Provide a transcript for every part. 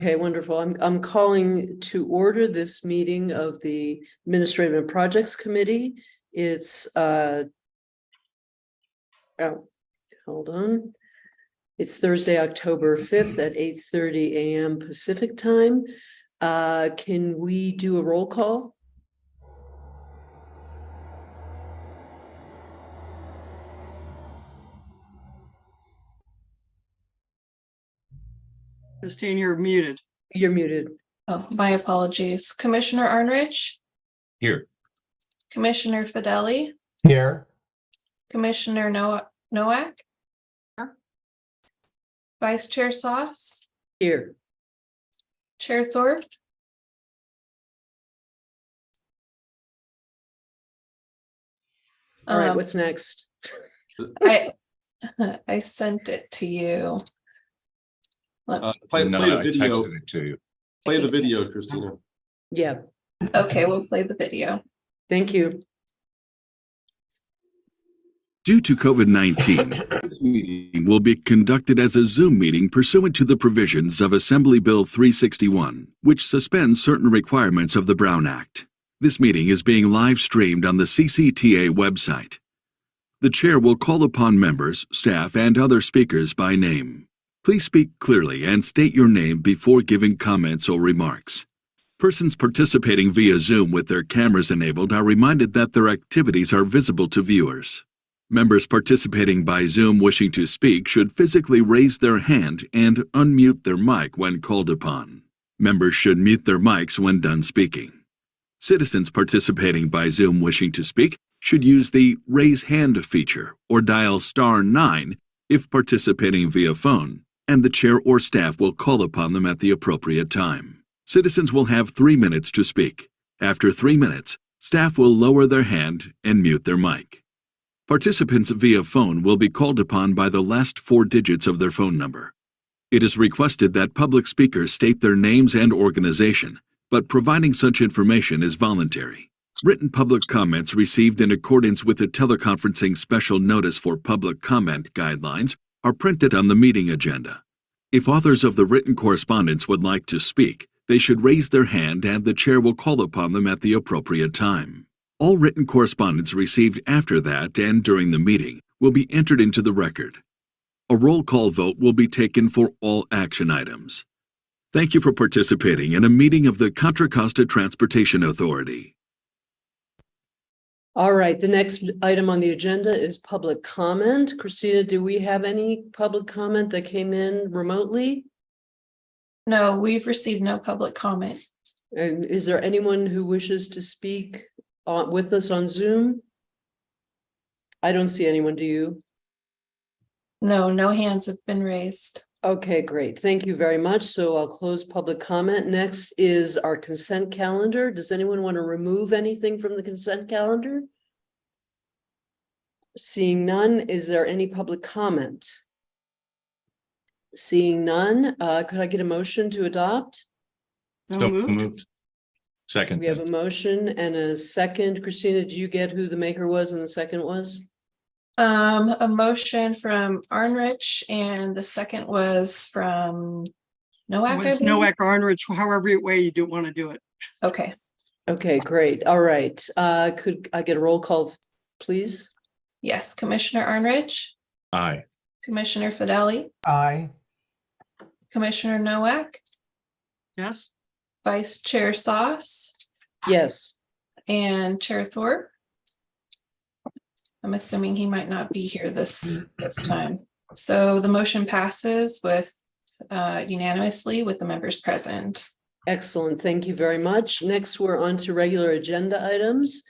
Okay, wonderful. I'm calling to order this meeting of the Administrative and Projects Committee. It's hold on. It's Thursday, October 5th at 8:30 a.m. Pacific time. Can we do a roll call? Christine, you're muted. You're muted. Oh, my apologies. Commissioner Arnrich, Here. Commissioner Fideli, Here. Commissioner Nowak, Vice Chair Sauce, Here. Chair Thorpe. All right, what's next? I I sent it to you. Play No, the I video. texted it to you. Play the video, Christina. Yeah, Okay, we'll play the video. thank you. Due to COVID-19, this meeting will be conducted as a Zoom meeting pursuant to the provisions of Assembly Bill 361, which suspends certain requirements of the Brown Act. This meeting is being live streamed on the CCTA website. The chair will call upon members, staff, and other speakers by name. Please speak clearly and state your name before giving comments or remarks. Persons participating via Zoom with their cameras enabled are reminded that their activities are visible to viewers. Members participating by Zoom wishing to speak should physically raise their hand and unmute their mic when called upon. Members should mute their mics when done speaking. Citizens participating by Zoom wishing to speak should use the Raise Hand feature or dial *9 if participating via phone, and the chair or staff will call upon them at the appropriate time. Citizens will have 3 minutes to speak. After 3 minutes, staff will lower their hand and mute their mic. Participants via phone will be called upon by the last 4 digits of their phone number. It is requested that public speakers state their names and organization, but providing such information is voluntary. Written public comments received in accordance with the teleconferencing special notice for public comment guidelines are printed on the meeting agenda. If authors of the written correspondence would like to speak, they should raise their hand and the chair will call upon them at the appropriate time. All written correspondence received after that and during the meeting will be entered into the record. A roll call vote will be taken for all action items. Thank you for participating in a meeting of the Contra Costa Transportation Authority. All right, the next item on the agenda is public comment. Christina, do we have any public comment that came in remotely? No, we've received no public comment. And is there anyone who wishes to speak with us on Zoom? I don't see anyone, do you? No, no hands have been raised. Okay, great. Thank you very much. So I'll close public comment. Next is our consent calendar. Does anyone want to remove anything from the consent calendar? Seeing none, is there any public comment? Seeing none, could I get a motion to adopt? So moved. Second. We have a motion and a second. Christina, did you get who the maker was and the second was? A motion from Arnrich and the second was from Nowak. It I was believe? Nowak Arnrich, however way you do want to do it. Okay, Okay, great. All right. Could I get a roll call, please? yes, Commissioner Arnrich, Aye. Commissioner Fideli, Aye. Commissioner Nowak, Yes? Vice Chair Sauce, Yes. and Chair Thorpe. I'm assuming he might not be here this time. So the motion passes with unanimously with the members present. Excellent. Thank you very much. Next, we're on to regular agenda items.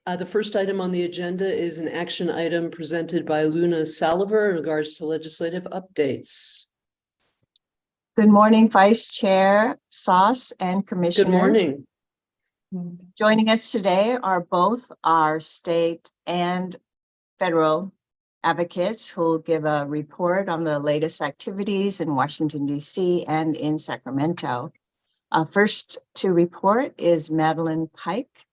The first item on the agenda is an action item presented by Luna Saliver in regards to legislative updates. Good morning, Vice Chair Sauce and Commissioner. Good morning. Joining us today are both our state and federal advocates who will give a report on the latest activities in Washington, D.C. and in Sacramento. First to report is Madeline Pike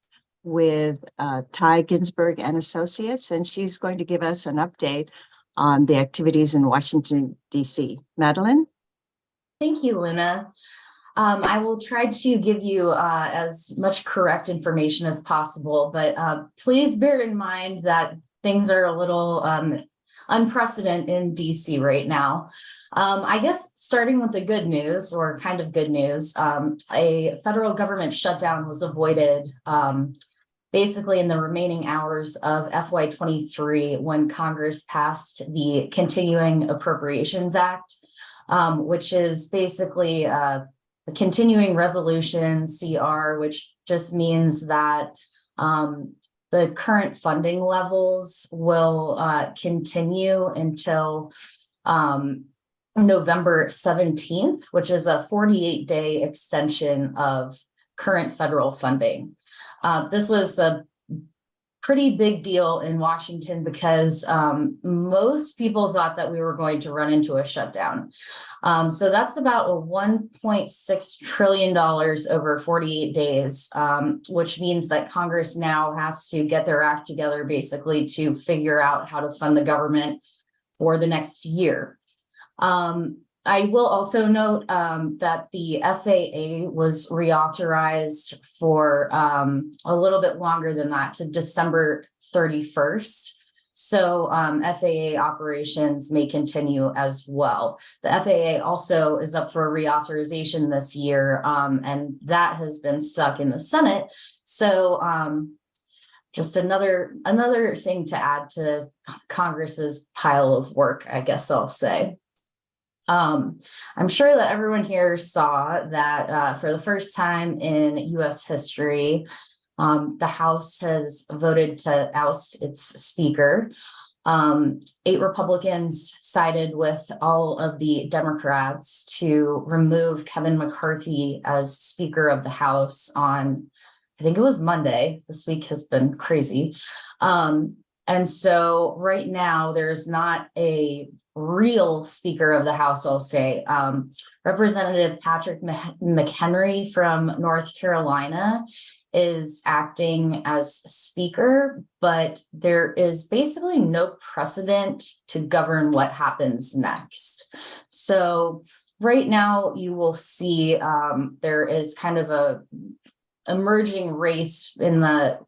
with Ty Ginsburg and Associates, and she's going to give us an update on the activities in Washington, D.C. Madeline? Thank you, Luna. I will try to give you as much correct information as possible, but please bear in mind that things are a little unprecedented in DC right now. I guess starting with the good news, or kind of good news, a federal government shutdown was avoided basically in the remaining hours of FY23 when Congress passed the Continuing Appropriations Act, which is basically a continuing resolution, CR, which just means that the current funding levels will continue until November 17th, which is a 48-day extension of current federal funding. This was a pretty big deal in Washington because most people thought that we were going to run into a shutdown. So that's about a $1.6 trillion over 48 days, which means that Congress now has to get their act together basically to figure out how to fund the government for the next year. I will also note that the FAA was reauthorized for a little bit longer than that, to December 31st. So FAA operations may continue as well. The FAA also is up for a reauthorization this year, and that has been stuck in the Senate. So just another thing to add to Congress's pile of work, I guess I'll say. I'm sure that everyone here saw that for the first time in US history, the House has voted to oust its speaker. 8 Republicans sided with all of the Democrats to remove Kevin McCarthy as Speaker of the House on, I think it was Monday. This week has been crazy. And so right now there's not a real Speaker of the House, I'll say. Representative Patrick McHenry from North Carolina is acting as Speaker, but there is basically no precedent to govern what happens next. So right now you will see there is kind of a emerging race in the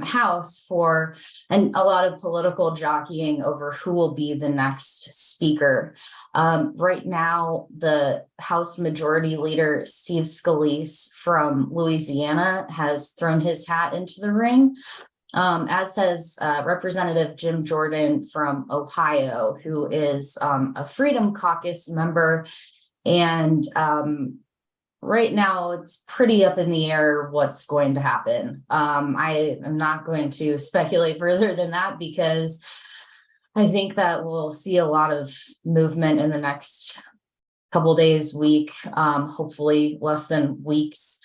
House for, and a lot of political jockeying over who will be the next speaker. Right now, the House Majority Leader, Steve Scalise from Louisiana, has thrown his hat into the ring, as has Representative Jim Jordan from Ohio, who is a Freedom Caucus member. And right now, it's pretty up in the air what's going to happen. I am not going to speculate further than that because I think that we'll see a lot of movement in the next couple days, week, hopefully less than weeks,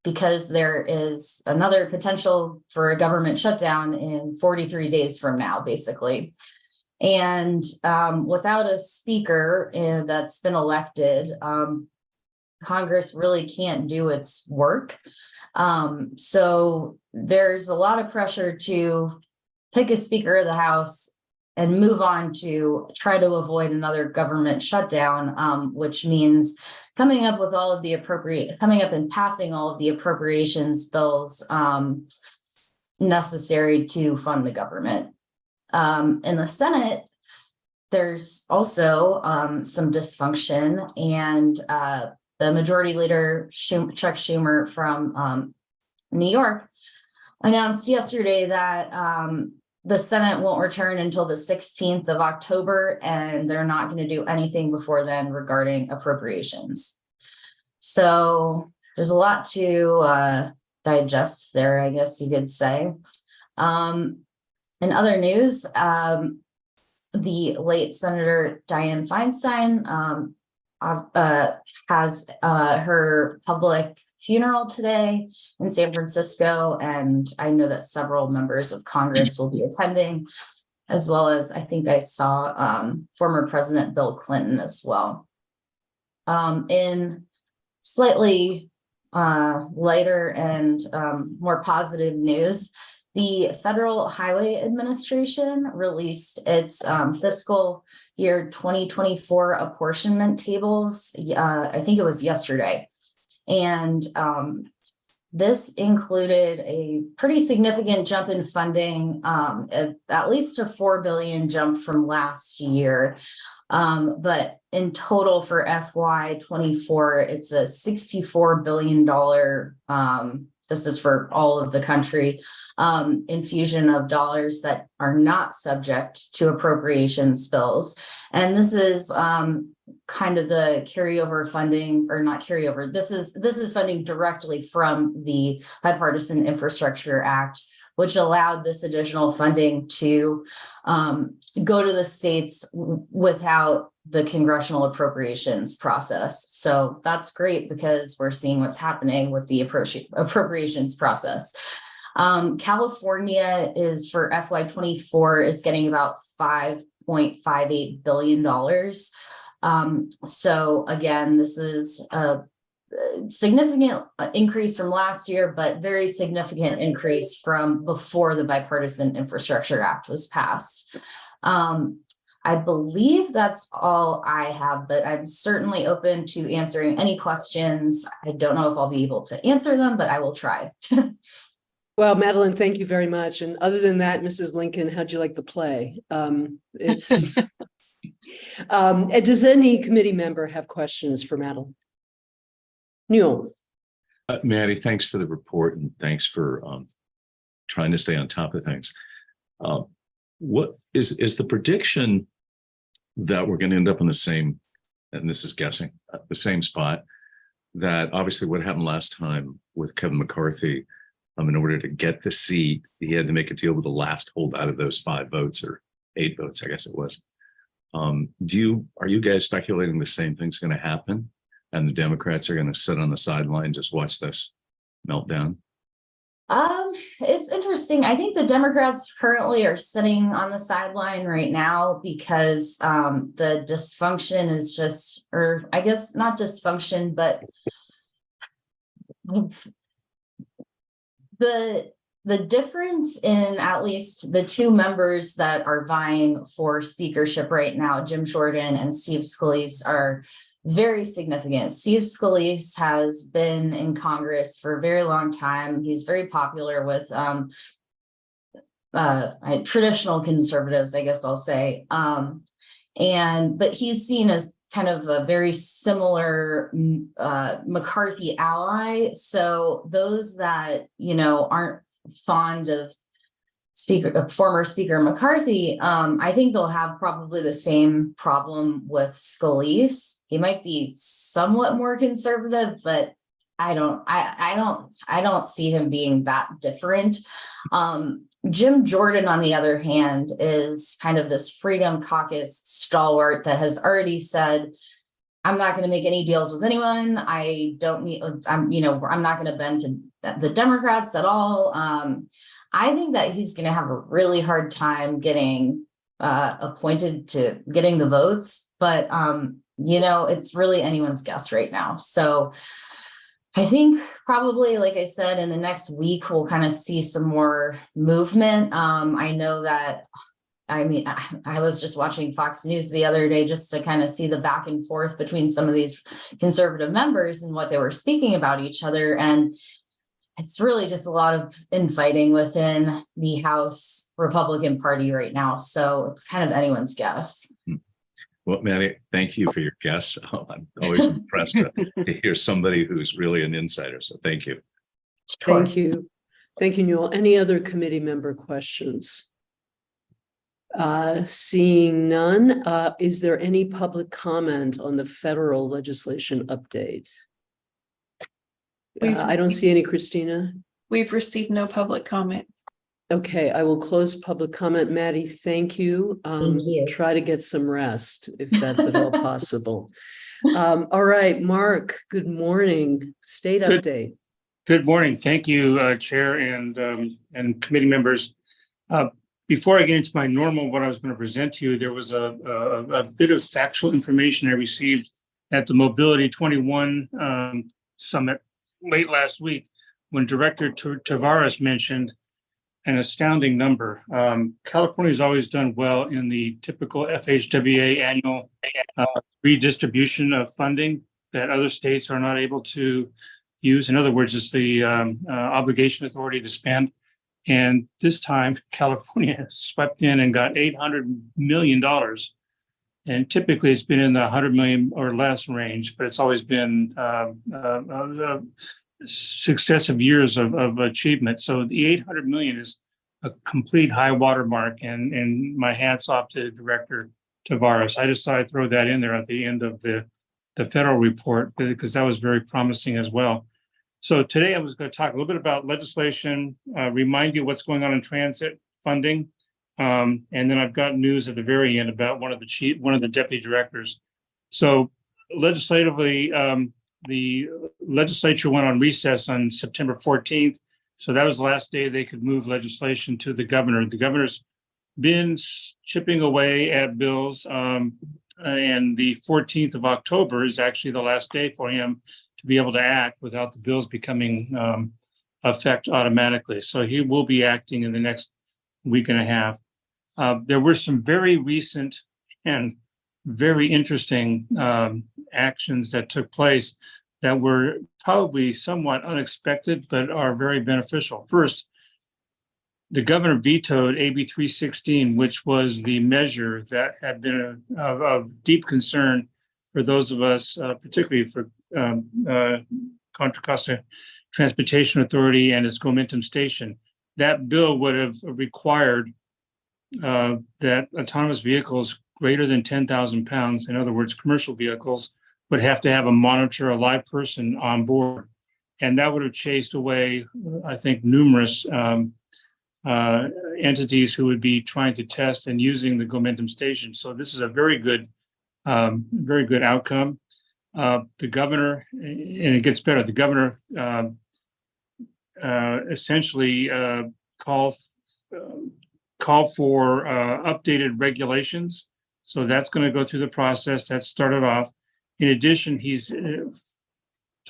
because there is another potential for a government shutdown in 43 days from now, basically. And without a speaker that's been elected, Congress really can't do its work. So there's a lot of pressure to pick a Speaker of the House and move on to try to avoid another government shutdown, which means coming up and passing all of the appropriations bills necessary to fund the government. In the Senate, there's also some dysfunction, and the Majority Leader, Chuck Schumer from New York, announced yesterday that the Senate won't return until the 16th of October, and they're not going to do anything before then regarding appropriations. So there's a lot to digest there, I guess you could say. In other news, the late Senator Dianne Feinstein has her public funeral today in San Francisco, and I know that several members of Congress will be attending, as well as I think I saw former President Bill Clinton as well. In slightly lighter and more positive news, The Federal Highway Administration released its fiscal year 2024 apportionment tables. I think it was yesterday. And this included a pretty significant jump in funding, at least a $4 billion jump from last year. But in total for FY24, it's a $64 billion, this is for all of the country, infusion of dollars that are not subject to appropriations bills. And this is kind of the carryover funding, or not carryover. This is funding directly from the Bipartisan Infrastructure Act, which allowed this additional funding to go to the states without the congressional appropriations process. So that's great because we're seeing what's happening with the appropriations process. California is for FY24 is getting about $5.58 billion. So again, this is a significant increase from last year, but very significant increase from before the Bipartisan Infrastructure Act was passed. I believe that's all I have, but I'm certainly open to answering any questions. I don't know if I'll be able to answer them, but I will try. Well, Madeline, thank you very much. And other than that, Mrs. Lincoln, how'd you like the play? It's and does any committee member have questions for Madeline? Newell. Maddie, thanks for the report and thanks for trying to stay on top of things. What is the prediction that we're going to end up in the same, and this is guessing, the same spot that obviously what happened last time with Kevin McCarthy, in order to get the seat, he had to make a deal with the last holdout of those 5 votes or 8 votes, I guess it was. Are you guys speculating the same thing's going to happen and the Democrats are going to sit on the sideline, just watch this meltdown? It's interesting. I think the Democrats currently are sitting on the sideline right now because the dysfunction is just, or I guess not dysfunction, but the difference in at least the 2 members that are vying for speakership right now, Jim Jordan and Steve Scalise, are very significant. Steve Scalise has been in Congress for a very long time. He's very popular with traditional conservatives, I guess I'll say. But he's seen as kind of a very similar McCarthy ally. So those that, aren't fond of former Speaker McCarthy, I think they'll have probably the same problem with Scalise. He might be somewhat more conservative, but I don't see him being that different. Jim Jordan, on the other hand, is kind of this Freedom Caucus stalwart that has already said, I'm not going to make any deals with anyone. I'm not going to bend to the Democrats at all. I think that he's going to have a really hard time getting appointed to getting the votes, but it's really anyone's guess right now. So I think probably, like I said, in the next week, we'll kind of see some more movement. I know that, I was just watching Fox News the other day just to kind of see the back and forth between some of these conservative members and what they were speaking about each other. And it's really just a lot of infighting within the House Republican Party right now. So it's kind of anyone's guess. Well, Maddie, thank you for your guess. I'm always impressed to hear somebody who's really an insider. So thank you. Thank you. Thank you, Newell. Any other committee member questions? Seeing none, is there any public comment on the federal legislation update? I don't see any, Christina. We've received no public comment. Okay, I will close public comment. Maddie, thank you. Thank you. Try to get some rest if that's at all possible. All right, Mark, good morning. State update. Good morning. Thank you, Chair and committee members. Before I get into my normal, what I was going to present to you, there was a bit of factual information I received at the Mobility 21 Summit late last week when Director Tavares mentioned an astounding number. California's always done well in the typical FHWA annual redistribution of funding that other states are not able to use. In other words, it's the obligation authority to spend. And this time, California swept in and got $800 million. And typically it's been in the 100 million or less range, but it's always been successive years of achievement. So the 800 million is a complete high watermark, and my hats off to Director Tavares. I just thought I'd throw that in there at the end of the federal report because that was very promising as well. So today I was going to talk a little bit about legislation, remind you what's going on in transit funding. And then I've got news at the very end about one of the deputy directors. So legislatively, the legislature went on recess on September 14th. So that was the last day they could move legislation to the governor. The governor's been chipping away at bills. And the 14th of October is actually the last day for him to be able to act without the bills becoming effect automatically. So he will be acting in the next week and a half. There were some very recent and very interesting actions that took place that were probably somewhat unexpected, but are very beneficial. First, the governor vetoed AB 316, which was the measure that had been of deep concern for those of us, particularly for Contra Costa Transportation Authority and its Gomentum Station. That bill would have required that autonomous vehicles greater than 10,000 pounds, in other words, commercial vehicles, would have to have a monitor, a live person on board. And that would have chased away, I think, numerous entities who would be trying to test and using the Gomentum Station. So this is a very good outcome. The governor, and it gets better, the governor essentially called for updated regulations. So that's going to go through the process. That started off. In addition, he's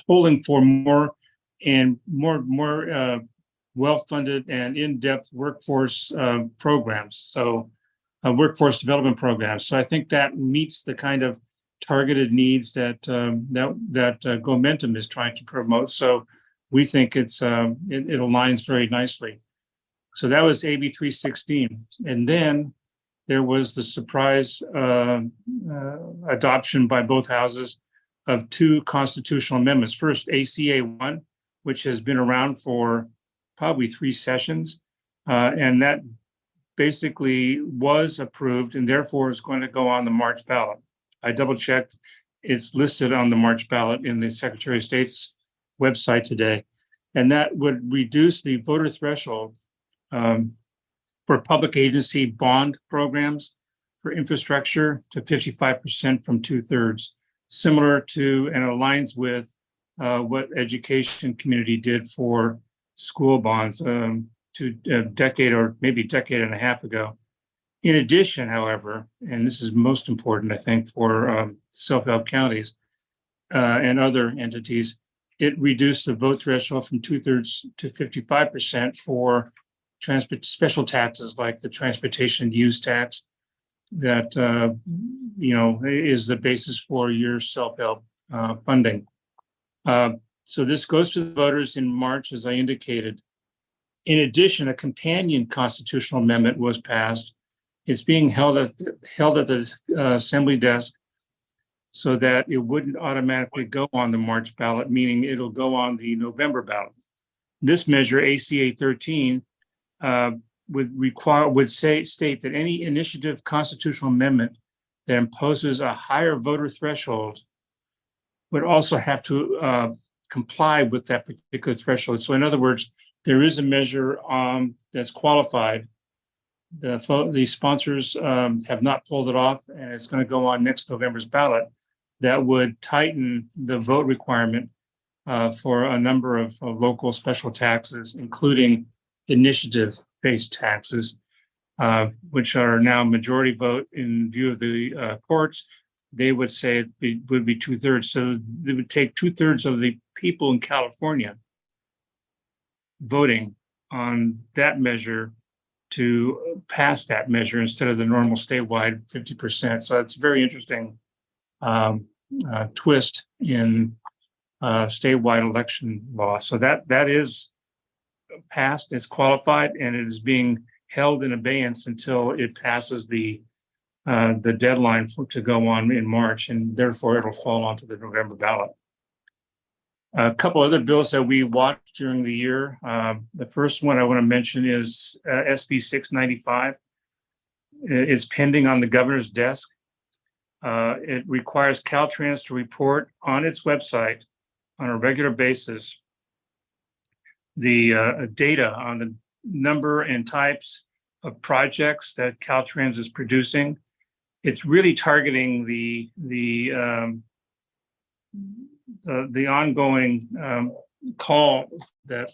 calling for more well-funded and in-depth workforce programs. So workforce development programs. So I think that meets the kind of targeted needs that Gomentum is trying to promote. So we think it aligns very nicely. So that was AB 316. And then there was the surprise adoption by both houses of two constitutional amendments. First, ACA 1, which has been around for probably 3 sessions. And that basically was approved and therefore is going to go on the March ballot. I double checked. It's listed on the March ballot in the Secretary of State's website today. And that would reduce the voter threshold for public agency bond programs for infrastructure to 55% from 2/3, similar to and aligns with what education community did for school bonds a decade or maybe decade and a half ago. In addition, however, and this is most important, I think, for self-help counties and other entities, it reduced the vote threshold from 2/3 to 55% for special taxes like the transportation use tax that is the basis for your self-help funding. So this goes to the voters in March, as I indicated. In addition, a companion constitutional amendment was passed. It's being held at the Assembly desk so that it wouldn't automatically go on the March ballot, meaning it'll go on the November ballot. This measure, ACA 13, would state that any initiative constitutional amendment that imposes a higher voter threshold would also have to comply with that particular threshold. So in other words, there is a measure that's qualified. The sponsors have not pulled it off, and it's going to go on next November's ballot. That would tighten the vote requirement for a number of local special taxes, including initiative-based taxes, which are now majority vote in view of the courts. They would say it would be 2/3. So it would take 2/3 of the people in California voting on that measure to pass that measure instead of the normal statewide 50%. So it's a very interesting twist in statewide election law. So that is passed, it's qualified, and it is being held in abeyance until it passes the deadline to go on in March, and therefore it'll fall onto the November ballot. A couple other bills that we watched during the year. The first one I want to mention is SB 695. It's pending on the governor's desk. It requires Caltrans to report on its website on a regular basis the data on the number and types of projects that Caltrans is producing. It's really targeting the ongoing call that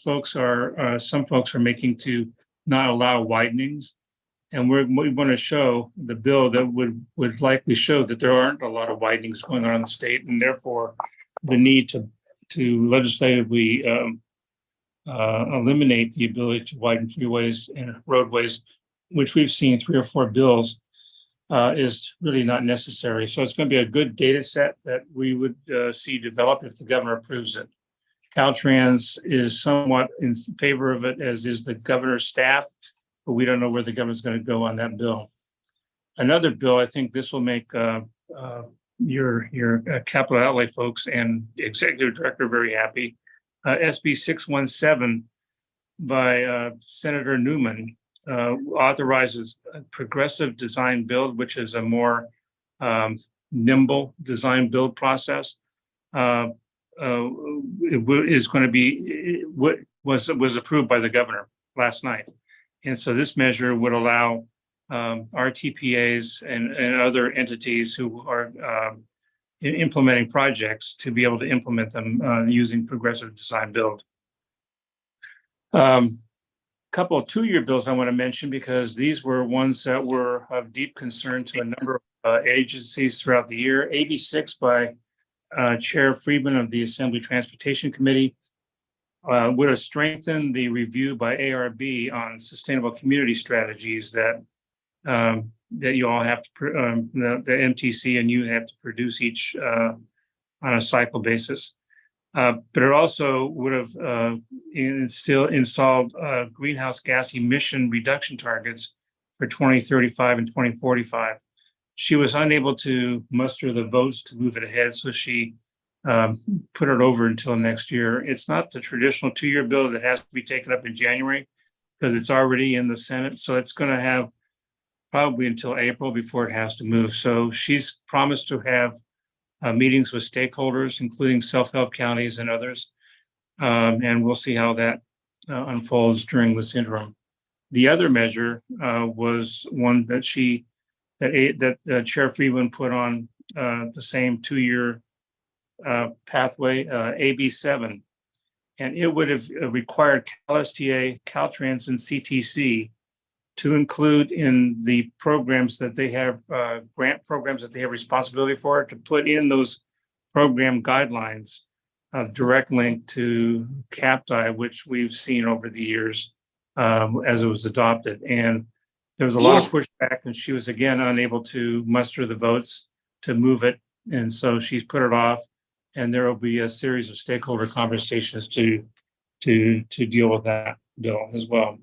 some folks are making to not allow widenings. And we want to show the bill that would likely show that there aren't a lot of widenings going on in the state, and therefore the need to legislatively eliminate the ability to widen freeways and roadways, which we've seen 3 or 4 bills, is really not necessary. So it's going to be a good data set that we would see develop if the governor approves it. Caltrans is somewhat in favor of it, as is the governor's staff, but we don't know where the governor's going to go on that bill. Another bill, I think this will make your capital outlay folks and the executive director very happy. SB 617 by Senator Newman authorizes a progressive design build, which is a more nimble design build process. It is going to be what was approved by the governor last night, and so this measure would allow RTPAs and other entities who are implementing projects to be able to implement them using progressive design build. Couple of 2-year bills I want to mention, because these were ones that were of deep concern to a number of agencies throughout the year. AB 6 by Chair Friedman of the Assembly Transportation Committee would have strengthened the review by ARB on sustainable community strategies that you all have to, the MTC and you have to produce each on a cycle basis. But it also would have installed greenhouse gas emission reduction targets for 2035 and 2045. She was unable to muster the votes to move it ahead, so she put it over until next year. It's not the traditional 2-year bill that has to be taken up in January, because it's already in the Senate. So it's going to have probably until April before it has to move. So she's promised to have meetings with stakeholders, including self-help counties and others. And we'll see how that unfolds during this interim. The other measure was one that Chair Friedman put on the same 2-year pathway, AB 7. And it would have required CalSTA, Caltrans, and CTC to include in the programs that they have, grant programs that they have responsibility for, to put in those program guidelines, direct link to CAPTI, which we've seen over the years as it was adopted. And there was a lot of pushback, and she was again unable to muster the votes to move it. And so she's put it off, and there will be a series of stakeholder conversations to deal with that bill as well.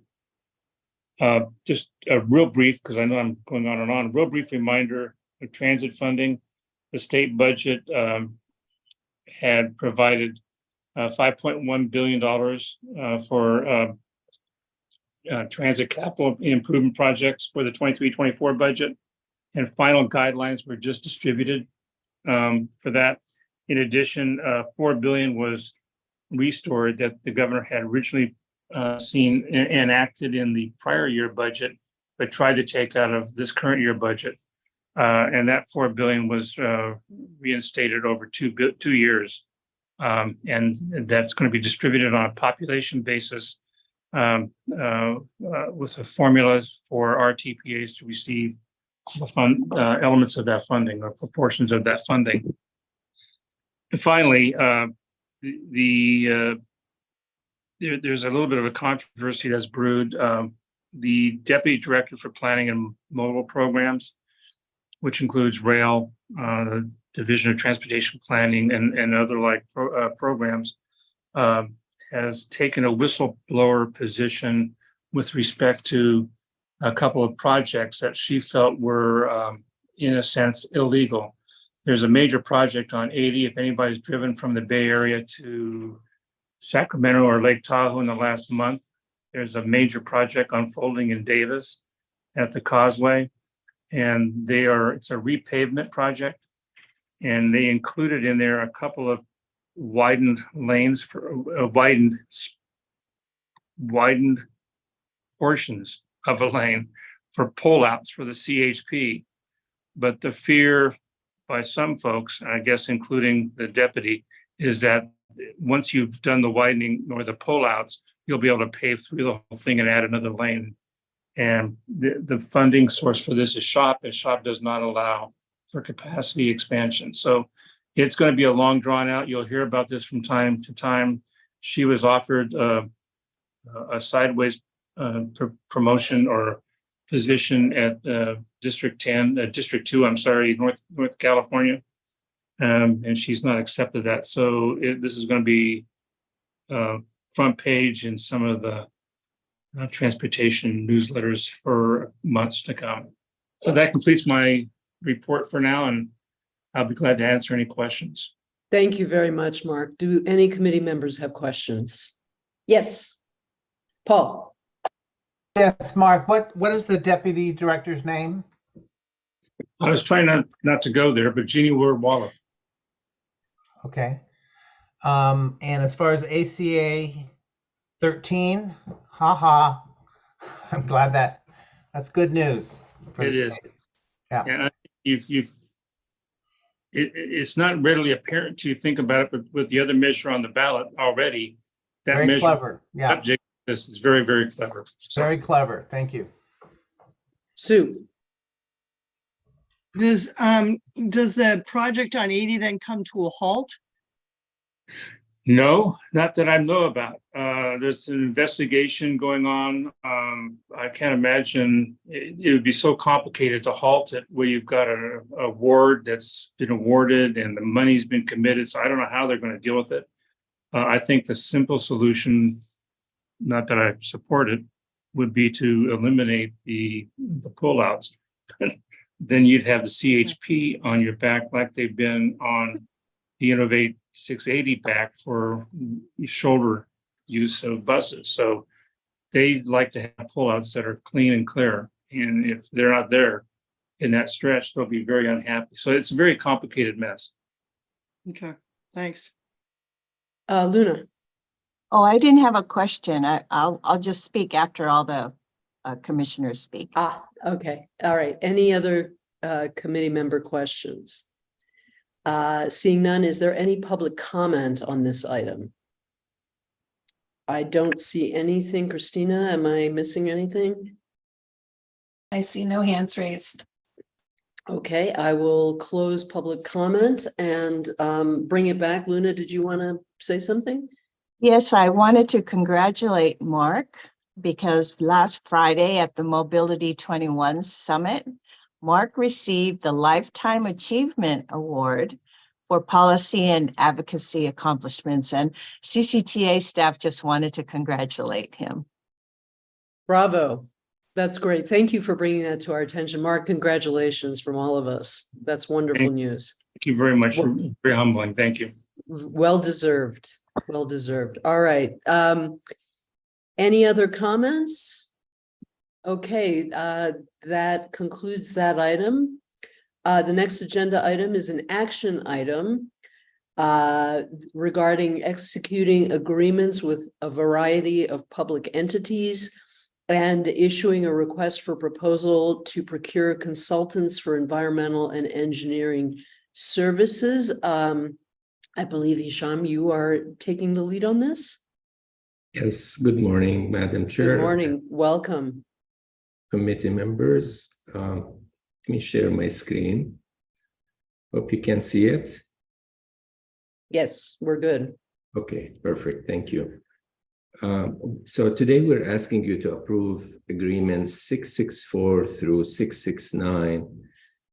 Just a real brief, because I know I'm going on and on, a real brief reminder of transit funding. The state budget had provided $5.1 billion for transit capital improvement projects for the 23-24 budget, and final guidelines were just distributed for that. In addition, $4 billion was restored that the governor had originally seen enacted in the prior year budget, but tried to take out of this current year budget. And that $4 billion was reinstated over 2 years. And that's going to be distributed on a population basis with a formula for RTPAs to receive elements of that funding or proportions of that funding. And finally, the there's a little bit of a controversy that's brewed. The Deputy Director for Planning and Mobile Programs, which includes rail, the Division of Transportation Planning and other like programs, has taken a whistleblower position with respect to a couple of projects that she felt were, in a sense, illegal. There's a major project on 80. If anybody's driven from the Bay Area to Sacramento or Lake Tahoe in the last month, there's a major project unfolding in Davis at the Causeway. And it's a repavement project. And they included in there a couple of widened lanes for widened portions of a lane for pullouts for the CHP. But the fear by some folks, I guess including the deputy, is that once you've done the widening or the pullouts, you'll be able to pave through the whole thing and add another lane. And the funding source for this is SHOP, and SHOP does not allow for capacity expansion. So it's going to be a long drawn out. You'll hear about this from time to time. She was offered a sideways promotion or position at District 2, I'm sorry, North California. And she's not accepted that. So this is going to be front page in some of the transportation newsletters for months to come. So that completes my report for now, and I'll be glad to answer any questions. Thank you very much, Mark. Do any committee members have questions? Yes. Paul. Yes, Mark, what is the deputy director's name? I was trying not to go there, but Jeannie Ward-Waller. Okay. And as far as ACA 13, haha, I'm glad that's good news. for It the is. state. Yeah. And it's not readily apparent to think about it, but with the other measure on the ballot already, that Very measure clever. Yeah, subject to this is very, very clever. So very clever. Thank you. Sue. Does the project on 80 then come to a halt? no, not that I know about. There's an investigation going on. I can't imagine it would be so complicated to halt it where you've got a award that's been awarded and the money's been committed. So I don't know how they're going to deal with it. I think the simple solution, not that I support it, would be to eliminate the pullouts. Then you'd have the CHP on your back like they've been on the Innovate 680 back for shoulder use of buses. So they like to have pullouts that are clean and clear. And if they're not there in that stretch, they'll be very unhappy. So it's a very complicated mess. Okay, thanks. Luna. Oh, I didn't have a question. I'll just speak after all the commissioners speak. Okay. All right. Any other committee member questions? Seeing none, is there any public comment on this item? I don't see anything. Christina, am I missing anything? I see no hands raised. Okay, I will close public comment and bring it back. Luna, did you want to say something? Yes, I wanted to congratulate Mark because last Friday at the Mobility 21 Summit, Mark received the Lifetime Achievement Award for policy and advocacy accomplishments, and CCTA staff just wanted to congratulate him. Bravo. That's great. Thank you for bringing that to our attention. Mark, congratulations from all of us. That's wonderful news. Thank you very much. Well- Very humbling. Thank you. Well deserved. Well deserved. All right. Any other comments? Okay, that concludes that item. The next agenda item is an action item regarding executing agreements with a variety of public entities and issuing a request for proposal to procure consultants for environmental and engineering services. I believe, Hisham, you are taking the lead on this. Yes, good morning, Madam Chair. Good morning. Welcome. Committee members. Let me share my screen. Hope you can see it. Yes, we're good. Okay, perfect. Thank you. So today we're asking you to approve agreements 664 through 669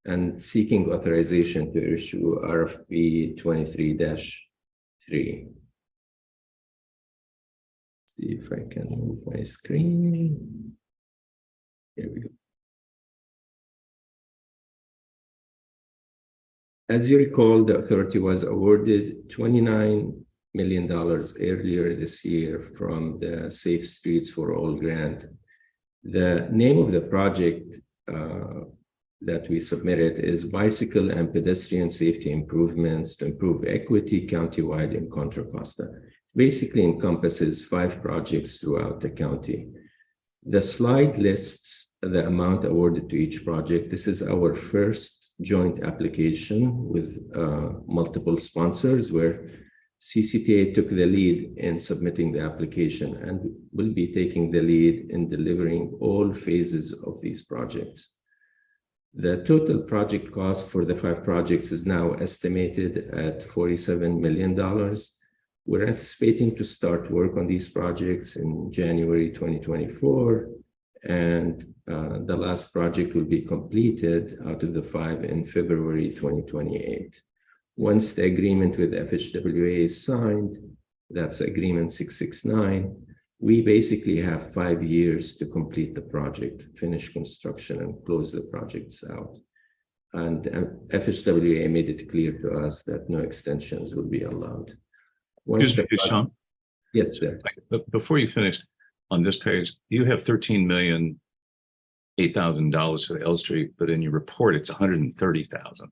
and seeking authorization to issue RFP 23-3. See if I can move my screen. Here we go. As you recall, the authority was awarded $29 million earlier this year from the Safe Streets for All grant. The name of the project that we submitted is Bicycle and Pedestrian Safety Improvements to Improve Equity Countywide in Contra Costa. Basically encompasses 5 projects throughout the county. The slide lists the amount awarded to each project. This is our first joint application with multiple sponsors where CCTA took the lead in submitting the application and will be taking the lead in delivering all phases of these projects. The total project cost for the 5 projects is now estimated at $47 million. We're anticipating to start work on these projects in January 2024, and the last project will be completed out of the 5 in February 2028. Once the agreement with FHWA is signed, that's agreement 669, we basically have 5 years to complete the project, finish construction, and close the projects out. And FHWA made it clear to us that no extensions will be allowed. Excuse me, Sean. Yes, sir. But before you finish, on this page, you have $13,008,000 for the L Street, but in your report, it's $130,080.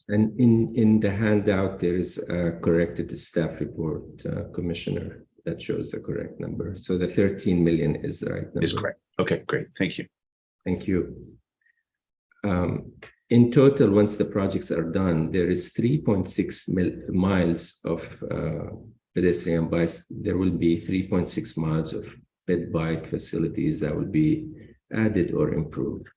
And in the handout, there is a corrected staff report, Commissioner, that shows the correct number. So the 13 million is the right number. Is correct. Okay, great. Thank you. Thank you. In total, once the projects are done, there is 3.6 miles of pedestrian bikes. There will be 3.6 miles of ped bike facilities that will be added or improved.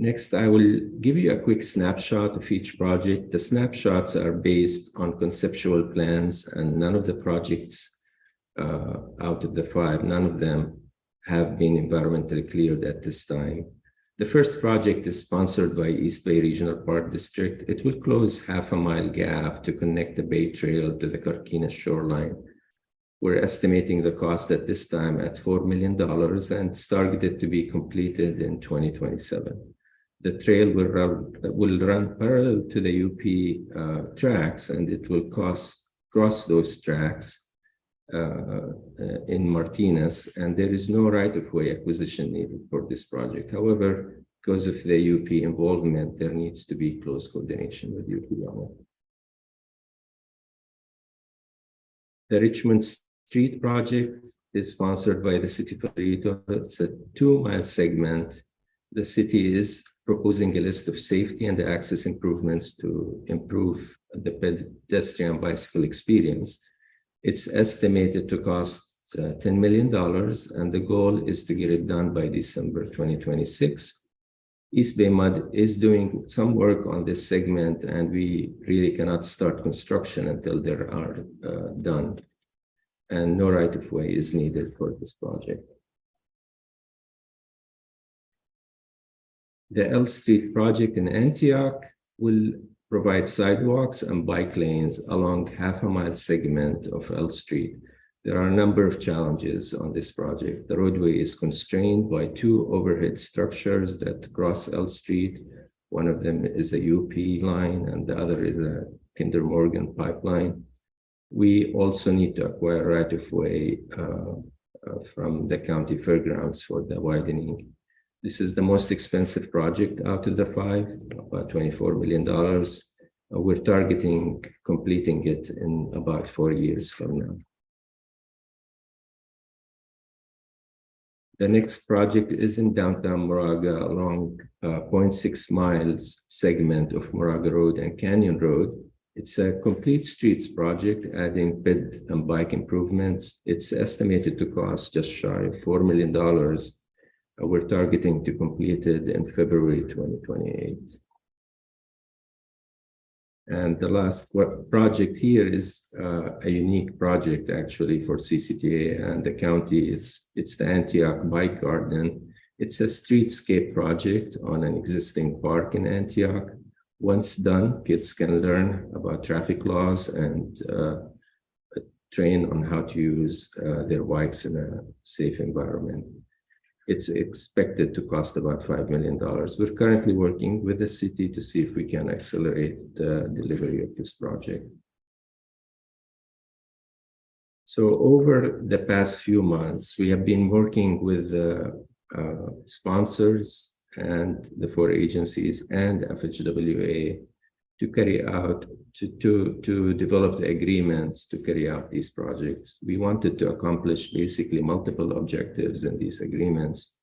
Next, I will give you a quick snapshot of each project. The snapshots are based on conceptual plans, and none of the projects out of the 5, none of them have been environmentally cleared at this time. The first project is sponsored by East Bay Regional Park District. It will close half-a-mile gap to connect the Bay Trail to the Carquinez shoreline. We're estimating the cost at this time at $4 million, and it's targeted to be completed in 2027. The trail will run parallel to the UP tracks, and it will cross those tracks in Martinez, and there is no right-of-way acquisition needed for this project. However, because of the UP involvement, there needs to be close coordination with UP on it. The Richmond Street project is sponsored by the City of Rito. It's a 2-mile segment. The city is proposing a list of safety and access improvements to improve the pedestrian bicycle experience. It's estimated to cost $10 million, and the goal is to get it done by December 2026. East Bay Mud is doing some work on this segment, and we really cannot start construction until they are done. And no right-of-way is needed for this project. The L Street project in Antioch will provide sidewalks and bike lanes along half-a-mile segment of L Street. There are a number of challenges on this project. The roadway is constrained by 2 overhead structures that cross L Street. One of them is a UP line, and the other is a Kinder Morgan pipeline. We also need to acquire right-of-way from the county fairgrounds for the widening. This is the most expensive project out of the 5, about $24 million. We're targeting completing it in about 4 years from now. The next project is in downtown Moraga along 0.6 miles segment of Moraga Road and Canyon Road. It's a complete streets project, adding ped and bike improvements. It's estimated to cost just shy of $4 million. We're targeting to complete it in February 2028. And the last project here is a unique project actually for CCTA and the county. It's the Antioch Bike Garden. It's a streetscape project on an existing park in Antioch. Once done, kids can learn about traffic laws and train on how to use their bikes in a safe environment. It's expected to cost about $5 million. We're currently working with the city to see if we can accelerate the delivery of this project. So over the past few months, we have been working with the sponsors and the 4 agencies and FHWA to carry out, to develop the agreements to carry out these projects. We wanted to accomplish basically multiple objectives in these agreements.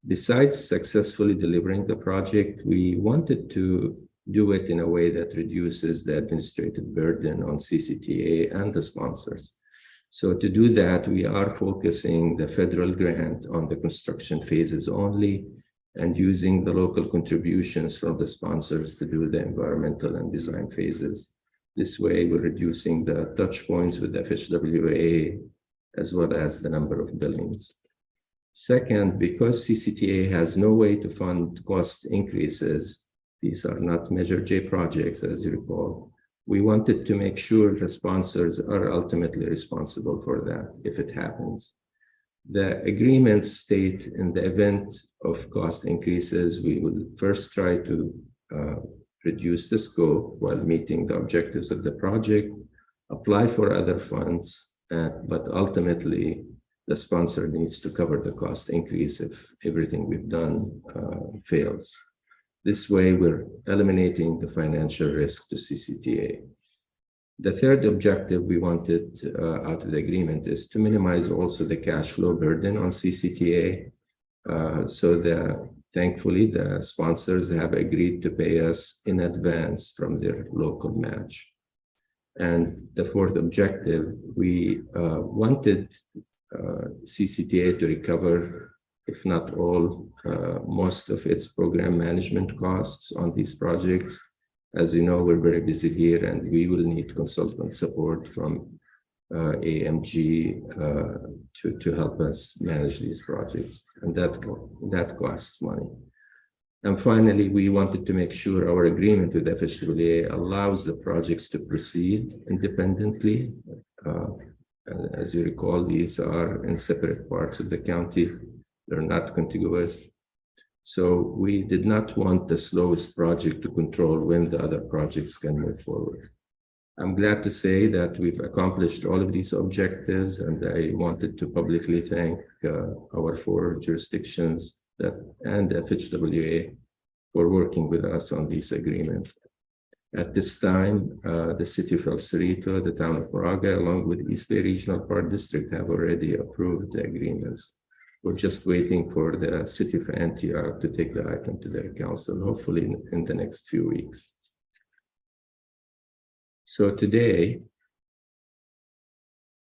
Besides successfully delivering the project, we wanted to do it in a way that reduces the administrative burden on CCTA and the sponsors. So to do that, we are focusing the federal grant on the construction phases only, and using the local contributions from the sponsors to do the environmental and design phases. This way, we're reducing the touch points with FHWA, as well as the number of buildings. Second, because CCTA has no way to fund cost increases, these are not Measure J projects, as you recall, we wanted to make sure the sponsors are ultimately responsible for that if it happens. The agreements state in the event of cost increases, we will first try to reduce the scope while meeting the objectives of the project, apply for other funds, but ultimately the sponsor needs to cover the cost increase if everything we've done fails. This way, we're eliminating the financial risk to CCTA. The third objective we wanted out of the agreement is to minimize also the cash flow burden on CCTA. Thankfully, the sponsors have agreed to pay us in advance from their local match. And the fourth objective, we wanted CCTA to recover, if not all, most of its program management costs on these projects. As you know, we're very busy here and we will need consultant support from AMG to help us manage these projects, and that costs money. And finally, we wanted to make sure our agreement with FHWA allows the projects to proceed independently. As you recall, these are in separate parts of the county. They're not contiguous. So we did not want the slowest project to control when the other projects can move forward. I'm glad to say that we've accomplished all of these objectives, and I wanted to publicly thank our 4 jurisdictions and FHWA for working with us on these agreements. At this time, the City of El Cerrito, the Town of Moraga, along with East Bay Regional Park District have already approved the agreements. We're just waiting for the City of Antioch to take the item to their council, hopefully in the next few weeks. So today,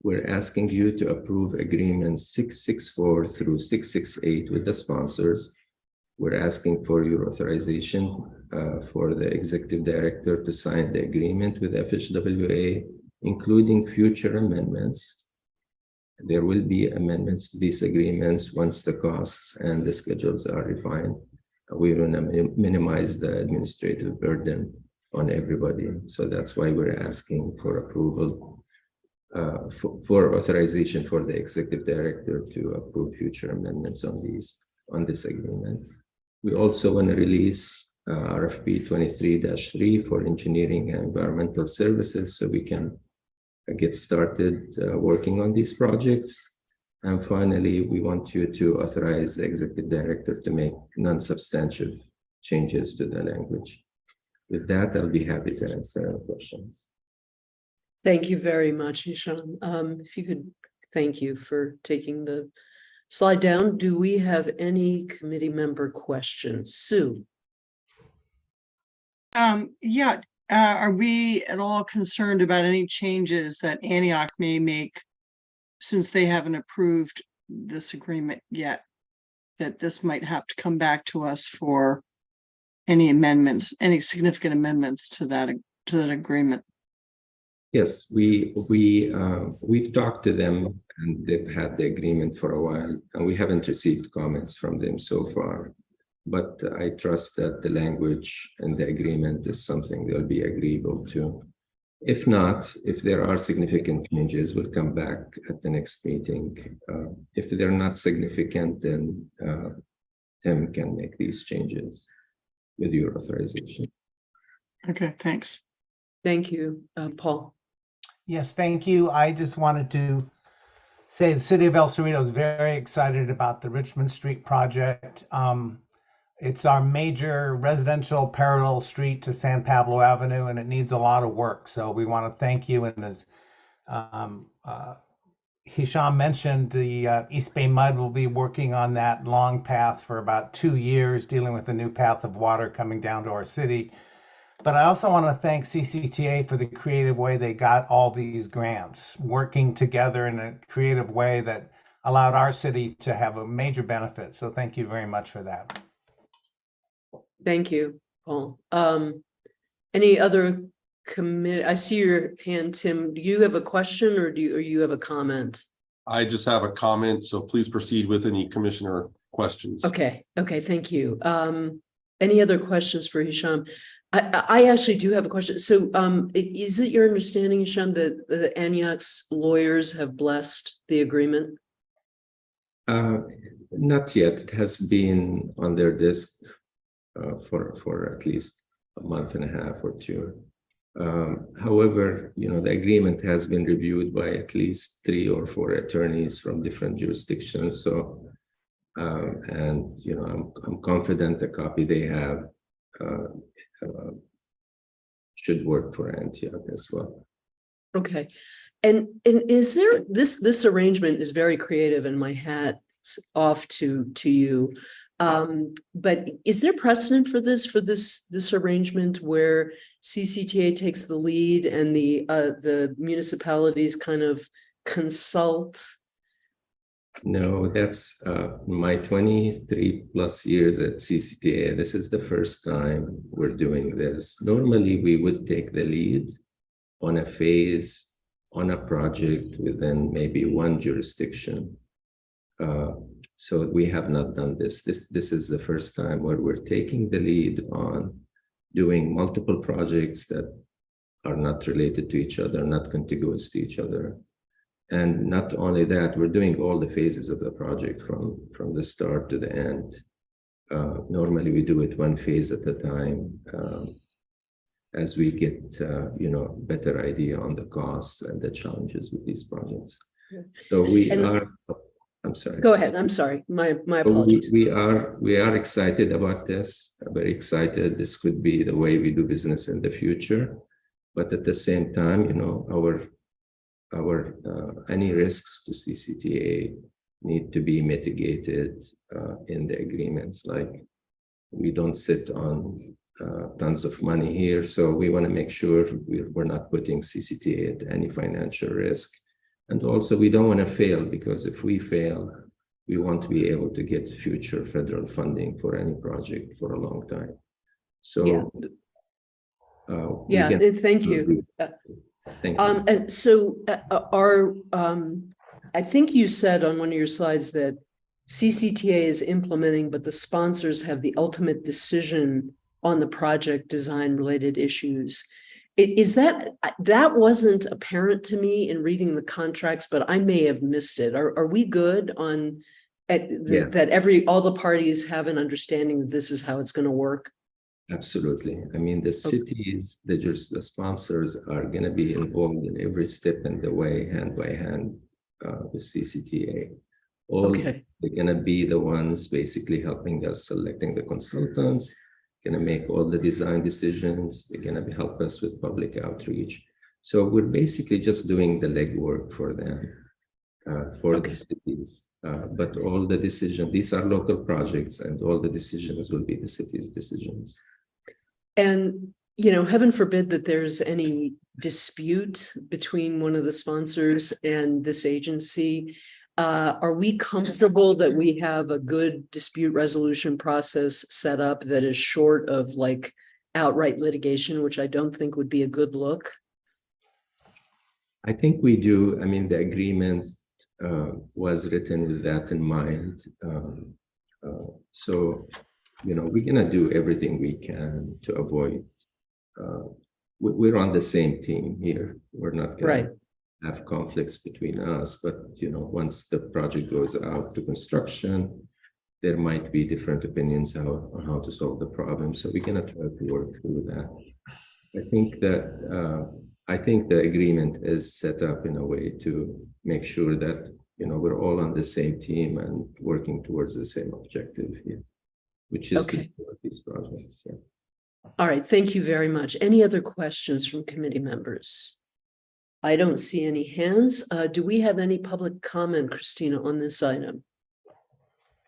we're asking you to approve agreements 664 through 668 with the sponsors. We're asking for your authorization for the executive director to sign the agreement with FHWA, including future amendments. There will be amendments to these agreements once the costs and the schedules are refined. We want to minimize the administrative burden on everybody. So that's why we're asking for approval, for authorization for the executive director to approve future amendments on this agreement. We also want to release RFP 23-3 for engineering and environmental services so we can get started working on these projects. And finally, we want you to authorize the executive director to make non-substantive changes to the language. With that, I'll be happy to answer any questions. Thank you very much, Hisham. If you could, thank you for taking the slide down. Do we have any committee member questions? Sue? Yeah. Are we at all concerned about any changes that Antioch may make since they haven't approved this agreement yet? That this might have to come back to us for any amendments, any significant amendments to to that agreement? Yes, we've talked to them and they've had the agreement for a while, and we haven't received comments from them so far. But I trust that the language and the agreement is something they'll be agreeable to. If not, if there are significant changes, we'll come back at the next meeting. If they're not significant, then Tim can make these changes with your authorization. Okay, thanks. Thank you, Paul. Yes, thank you. I just wanted to say the city of El Cerrito is very excited about the Richmond Street project. It's our major residential parallel street to San Pablo Avenue, and it needs a lot of work. So we want to thank you. And as Hisham mentioned, the East Bay Mud will be working on that long path for about 2 years, dealing with a new path of water coming down to our city. But I also want to thank CCTA for the creative way they got all these grants, working together in a creative way that allowed our city to have a major benefit. So thank you very much for that. Thank you, Paul. Any other I see your hand, Tim. Do you have a question or do you have a comment? I just have a comment, so please proceed with any commissioner questions. Okay, thank you. Any other questions for Hisham? I actually do have a question. So is it your understanding, Hisham, that the Antioch's lawyers have blessed the agreement? Not yet. It has been on their desk for at least a month and a half or two. However, the agreement has been reviewed by at least 3 or 4 attorneys from different jurisdictions. So, I'm confident the copy they have should work for Antioch as well. Okay, and is there this arrangement is very creative, and my hat's off to you. But is there precedent for this arrangement where CCTA takes the lead and the municipalities kind of consult? No, that's my 23 plus years at CCTA. This is the first time we're doing this. Normally, we would take the lead on a phase, on a project within maybe one jurisdiction. So we have not done this. This is the first time where we're taking the lead on doing multiple projects that are not related to each other, not contiguous to each other. And not only that, we're doing all the phases of the project from the start to the end. Normally, we do it one phase at a time as we get, better idea on the costs and the challenges with these projects. So I'm sorry. Go ahead. I'm sorry. My apologies. We are excited about this. Very excited. This could be the way we do business in the future. But at the same time, our any risks to CCTA need to be mitigated in the agreements. Like, we don't sit on tons of money here, so we want to make sure we're not putting CCTA at any financial risk. And also, we don't want to fail, because if we fail, we want to be able to get future federal funding for any project for a long time. So, thank you. Thank you. And so, I think you said on one of your slides that CCTA is implementing, but the sponsors have the ultimate decision on the project design related issues. Is that wasn't apparent to me in reading the contracts, but I may have missed it. Are we good on Yes. that all the parties have an understanding that this is how it's going to work? Absolutely. I mean, the cities, the sponsors are going to be involved in every step in the way, hand by hand, with CCTA. They're going to be the ones basically helping us selecting the consultants, going to make all the design decisions. They're going to help us with public outreach. So we're basically just doing the legwork for them, for the cities. But all the decisions, these are local projects, and all the decisions will be the city's decisions. And, heaven forbid that there's any dispute between one of the sponsors and this agency. Are we comfortable that we have a good dispute resolution process set up that is short of outright litigation, which I don't think would be a good look. I think we do. I mean, the agreement was written with that in mind. So, you know, we're gonna do everything we can to avoid. We're on the same team here. We're not Right. gonna have conflicts between us, but you know, once the project goes out to construction, there might be different opinions on how to solve the problem. So we're gonna try to work through that. I think the agreement is set up in a way to make sure that, you know, we're all on the same team and working towards the same objective here, which is to Okay. do these projects. Yeah. All right, thank you very much. Any other questions from committee members? I don't see any hands. Do we have any public comment, Christina, on this item?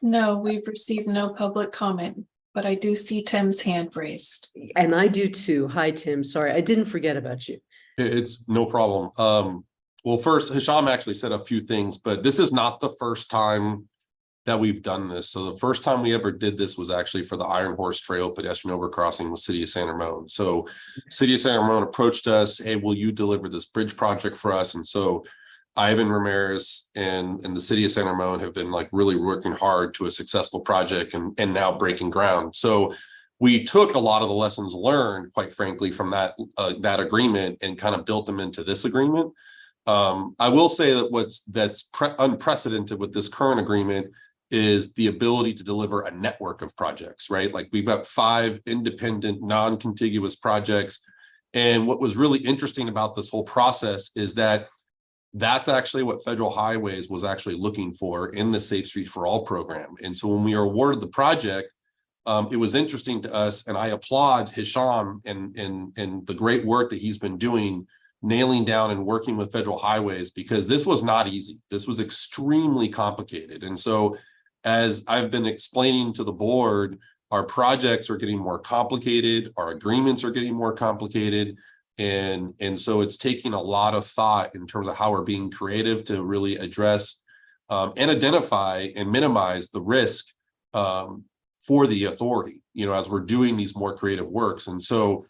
No, we've received no public comment, but I do see Tim's hand raised. And I do too. Hi, Tim. Sorry, I didn't forget about you. It's no problem. Well, first, Hisham actually said a few things, but this is not the first time that we've done this. So the first time we ever did this was actually for the Iron Horse Trail pedestrian overcrossing with City of San Ramon. So City of San Ramon approached us, hey, will you deliver this bridge project for us? And so Ivan Ramirez and the City of San Ramon have been like really working hard to a successful project and now breaking ground. So we took a lot of the lessons learned, quite frankly, from that agreement and kind of built them into this agreement. I will say that that's unprecedented with this current agreement is the ability to deliver a network of projects, right? Like we've got 5 independent, non-contiguous projects. And what was really interesting about this whole process is that that's actually what Federal Highways was actually looking for in the Safe Street for All program. And so when we were awarded the project, it was interesting to us, and I applaud Hisham and the great work that he's been doing, nailing down and working with Federal Highways, because this was not easy. This was extremely complicated. And so as I've been explaining to the board, our projects are getting more complicated, our agreements are getting more complicated. And so it's taking a lot of thought in terms of how we're being creative to really address and identify and minimize the risk for the authority, you know, as we're doing these more creative works. And so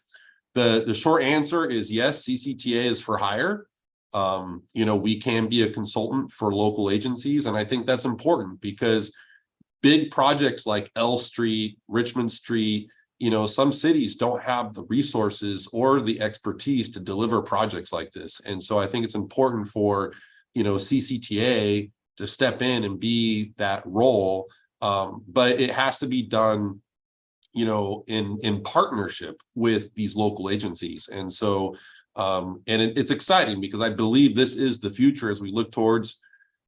the short answer is yes, CCTA is for hire. You know, we can be a consultant for local agencies. And I think that's important because big projects like L Street, Richmond Street, you know, some cities don't have the resources or the expertise to deliver projects like this. And so I think it's important for, you know, CCTA to step in and be that role. But it has to be done, you know, in partnership with these local agencies. And so, it's exciting because I believe this is the future as we look towards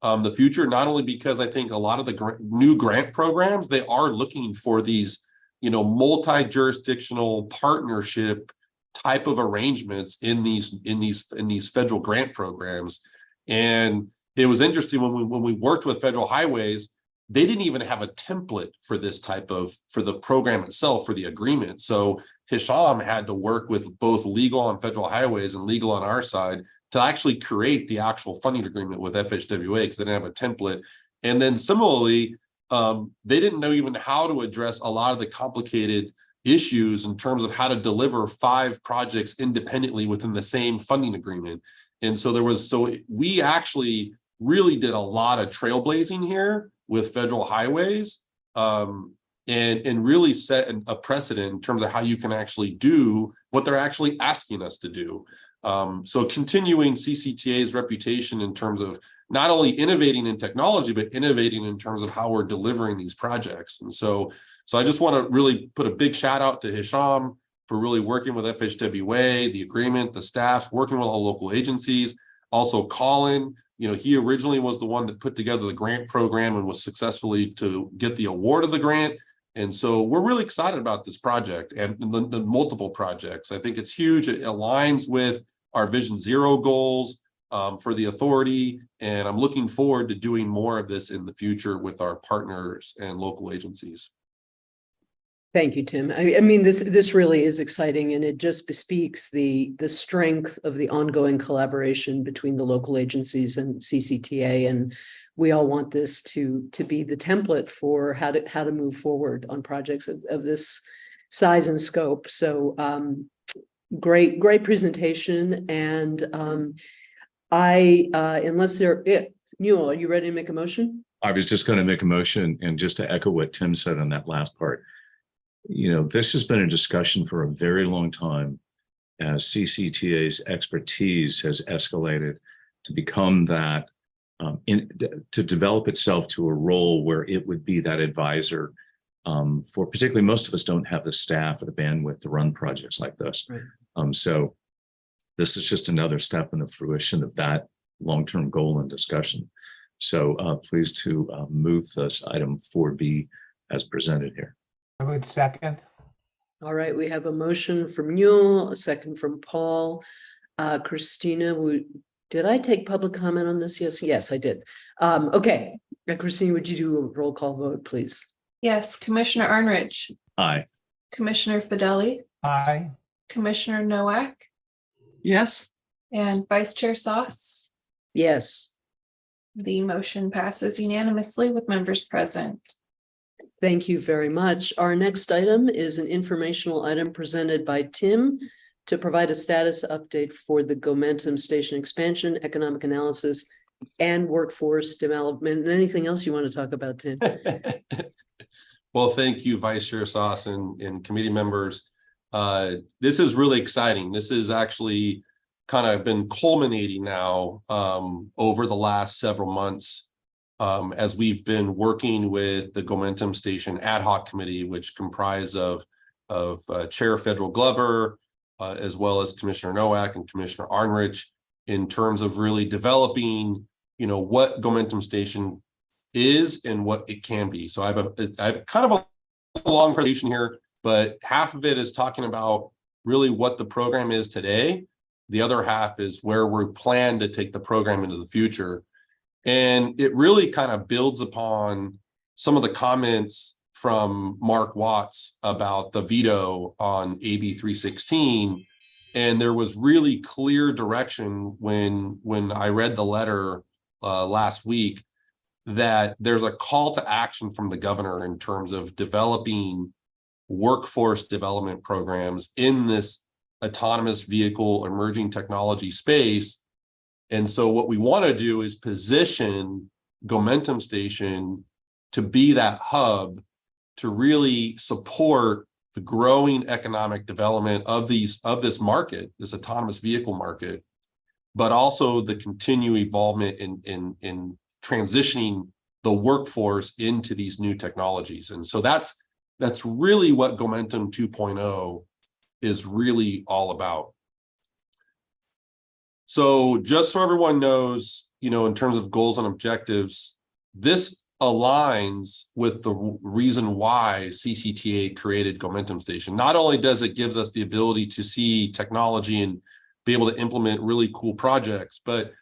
the future, not only because I think a lot of the new grant programs, they are looking for these, you know, multi-jurisdictional partnership type of arrangements in these federal grant programs. And it was interesting when we worked with Federal Highways, they didn't even have a template for this type of, for the program itself, for the agreement. So Hisham had to work with both legal on Federal Highways and legal on our side to actually create the actual funding agreement with FHWA because they didn't have a template. And then similarly, they didn't know even how to address a lot of the complicated issues in terms of how to deliver 5 projects independently within the same funding agreement. And so we actually really did a lot of trailblazing here with Federal Highways and really set a precedent in terms of how you can actually do what they're actually asking us to do. So continuing CCTA's reputation in terms of not only innovating in technology, but innovating in terms of how we're delivering these projects. And so I just want to really put a big shout out to Hisham for really working with FHWA, the agreement, the staff, working with all local agencies. Also Colin, you know, he originally was the one that put together the grant program and was successfully to get the award of the grant. And so we're really excited about this project and the multiple projects. I think it's huge. It aligns with our Vision Zero goals for the authority. And I'm looking forward to doing more of this in the future with our partners and local agencies. Thank you, Tim. I mean, this really is exciting, and it just bespeaks the strength of the ongoing collaboration between the local agencies and CCTA. And we all want this to be the template for how to move forward on projects of this size and scope. So great presentation. And unless Newell, are you ready to make a motion? I was just going to make a motion, and just to echo what Tim said on that last part. This has been a discussion for a very long time as CCTA's expertise has escalated to become that, to develop itself to a role where it would be that advisor for particularly most of us don't have the staff or the bandwidth to run projects like this. Right. So this is just another step in the fruition of that long-term goal and discussion. So pleased to move this item 4B as presented here. I would second. All right, we have a motion from Newell, a second from Paul. Christina, did I take public comment on this? Yes, I did. Okay, Christina, would you do a roll call vote, please? Yes, Commissioner Arnrich, Aye. Commissioner Fideli, Aye. Commissioner Nowak, Yes, and Vice Chair Sauce. Yes. The motion passes unanimously with members present. Thank you very much. Our next item is an informational item presented by Tim to provide a status update for the Gomentum Station expansion, economic analysis, and workforce development. And anything else you want to talk about, Tim? Well, thank you, Vice Chair Sauce and committee members. This is really exciting. This is actually kind of been culminating now over the last several months as we've been working with the Gomentum Station Ad Hoc Committee, which comprised of Chair Federal Glover, as well as Commissioner Nowak and Commissioner Arnrich, in terms of really developing, what Gomentum Station is and what it can be. So I have kind of a long presentation here, but half of it is talking about really what the program is today. The other half is where we plan to take the program into the future. And it really kind of builds upon some of the comments from Mark Watts about the veto on AB 316. And there was really clear direction when I read the letter last week that there's a call to action from the governor in terms of developing workforce development programs in this autonomous vehicle emerging technology space. And so what we want to do is position Gomentum Station to be that hub to really support the growing economic development of this market, this autonomous vehicle market, but also the continued involvement in transitioning the workforce into these new technologies. And so that's really what Gomentum 2.0 is really all about. So just so everyone knows, in terms of goals and objectives, this aligns with the reason why CCTA created Gomentum Station. Not only does it give us the ability to see technology and be able to implement really cool projects, but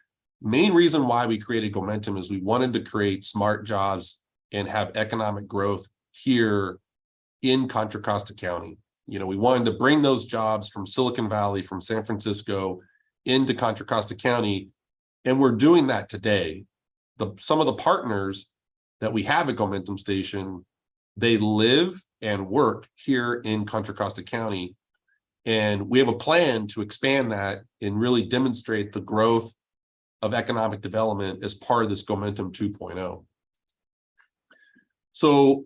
main reason why we created Gomentum is we wanted to create smart jobs and have economic growth here in Contra Costa County. We wanted to bring those jobs from Silicon Valley, from San Francisco into Contra Costa County. And we're doing that today. Some of the partners that we have at Gomentum Station, they live and work here in Contra Costa County. And we have a plan to expand that and really demonstrate the growth of economic development as part of this Gomentum 2.0. So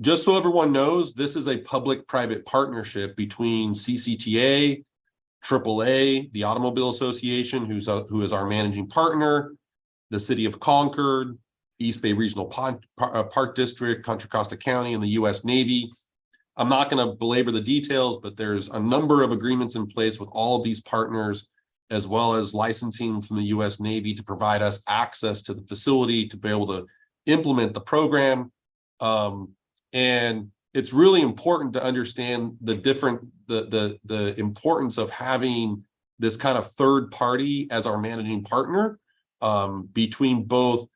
just so everyone knows, this is a public-private partnership between CCTA, AAA, the Automobile Association, who is our managing partner, the City of Concord, East Bay Regional Park District, Contra Costa County, and the U.S. Navy. I'm not going to belabor the details, but there's a number of agreements in place with all of these partners, as well as licensing from the U.S. Navy to provide us access to the facility to be able to implement the program. And it's really important to understand the importance of having this kind of third party as our managing partner, between both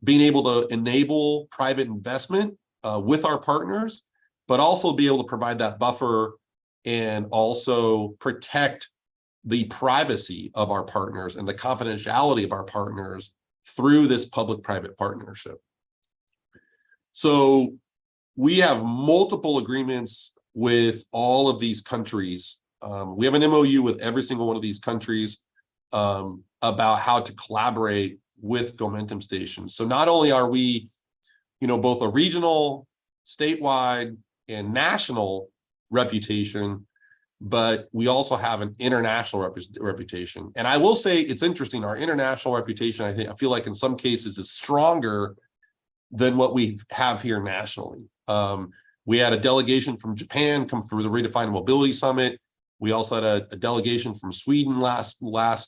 being able to enable private investment with our partners, but also be able to provide that buffer and also protect the privacy of our partners and the confidentiality of our partners through this public-private partnership. So we have multiple agreements with all of these countries. We have an MOU with every single one of these countries about how to collaborate with Gomentum stations. So not only are we, both a regional, statewide, and national reputation, but we also have an international reputation. And I will say it's interesting, our international reputation, I feel like in some cases is stronger than what we have here nationally. We had a delegation from Japan come through the Redefined Mobility Summit. We also had a delegation from Sweden last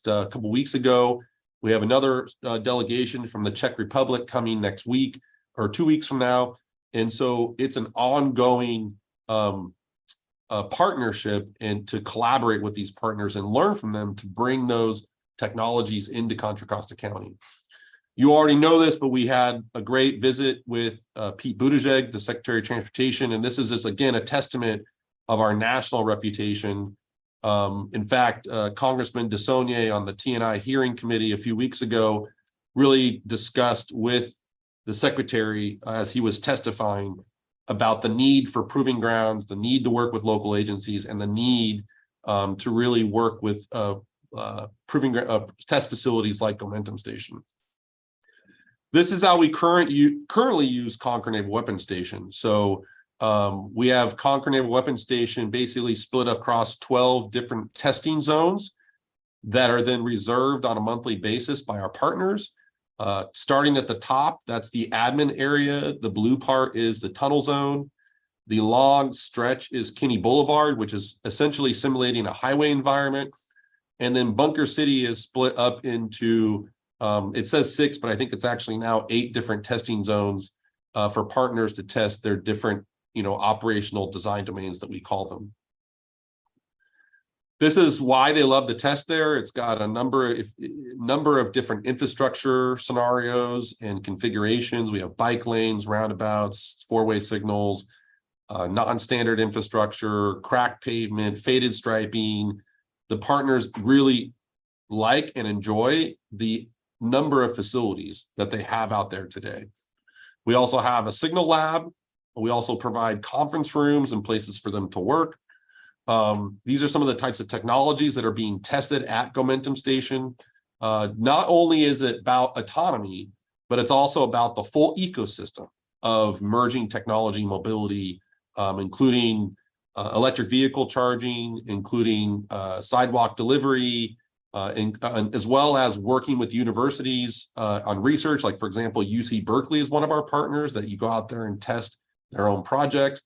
couple weeks ago. We have another delegation from the Czech Republic coming next week or 2 weeks from now. And so it's an ongoing partnership and to collaborate with these partners and learn from them to bring those technologies into Contra Costa County. You already know this, but we had a great visit with Pete Buttigieg, the Secretary of Transportation, and this is just, again, a testament of our national reputation. In fact, Congressman DeSaulnier on the T&I hearing committee a few weeks ago really discussed with the Secretary as he was testifying about the need for proving grounds, the need to work with local agencies, and the need to really work with test facilities like Gomentum Station. This is how we currently use Conquer Naval Weapons Station. So we have Conquer Naval Weapons Station basically split across 12 different testing zones that are then reserved on a monthly basis by our partners. Starting at the top, that's the admin area. The blue part is the tunnel zone. The long stretch is Kinney Boulevard, which is essentially simulating a highway environment. And then Bunker City is split up into, it says 6, but I think it's actually now 8 different testing zones for partners to test their different, operational design domains that we call them. This is why they love the test there. It's got a number of different infrastructure scenarios and configurations. We have bike lanes, roundabouts, 4-way signals, non-standard infrastructure, cracked pavement, faded striping. The partners really like and enjoy the number of facilities that they have out there today. We also have a signal lab. We also provide conference rooms and places for them to work. These are some of the types of technologies that are being tested at Gomentum Station. Not only is it about autonomy, but it's also about the full ecosystem of merging technology, mobility, including electric vehicle charging, including sidewalk delivery, and as well as working with universities on research. Like, for example, UC Berkeley is one of our partners that you go out there and test their own projects.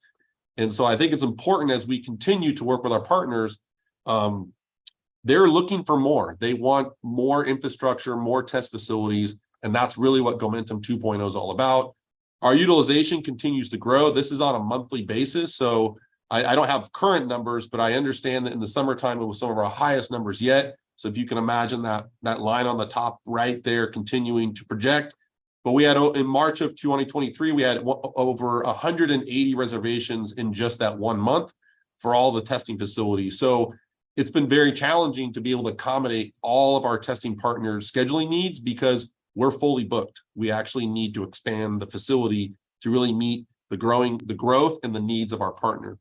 And so I think it's important as we continue to work with our partners, they're looking for more. They want more infrastructure, more test facilities, and that's really what Gomentum 2.0 is all about. Our utilization continues to grow. This is on a monthly basis, so I don't have current numbers, but I understand that in the summertime, it was some of our highest numbers yet. So if you can imagine that line on the top right there continuing to project. But we had, in March of 2023, we had over 180 reservations in just that 1 month for all the testing facilities. So it's been very challenging to be able to accommodate all of our testing partners' scheduling needs because we're fully booked. We actually need to expand the facility to really meet the growth and the needs of our partner.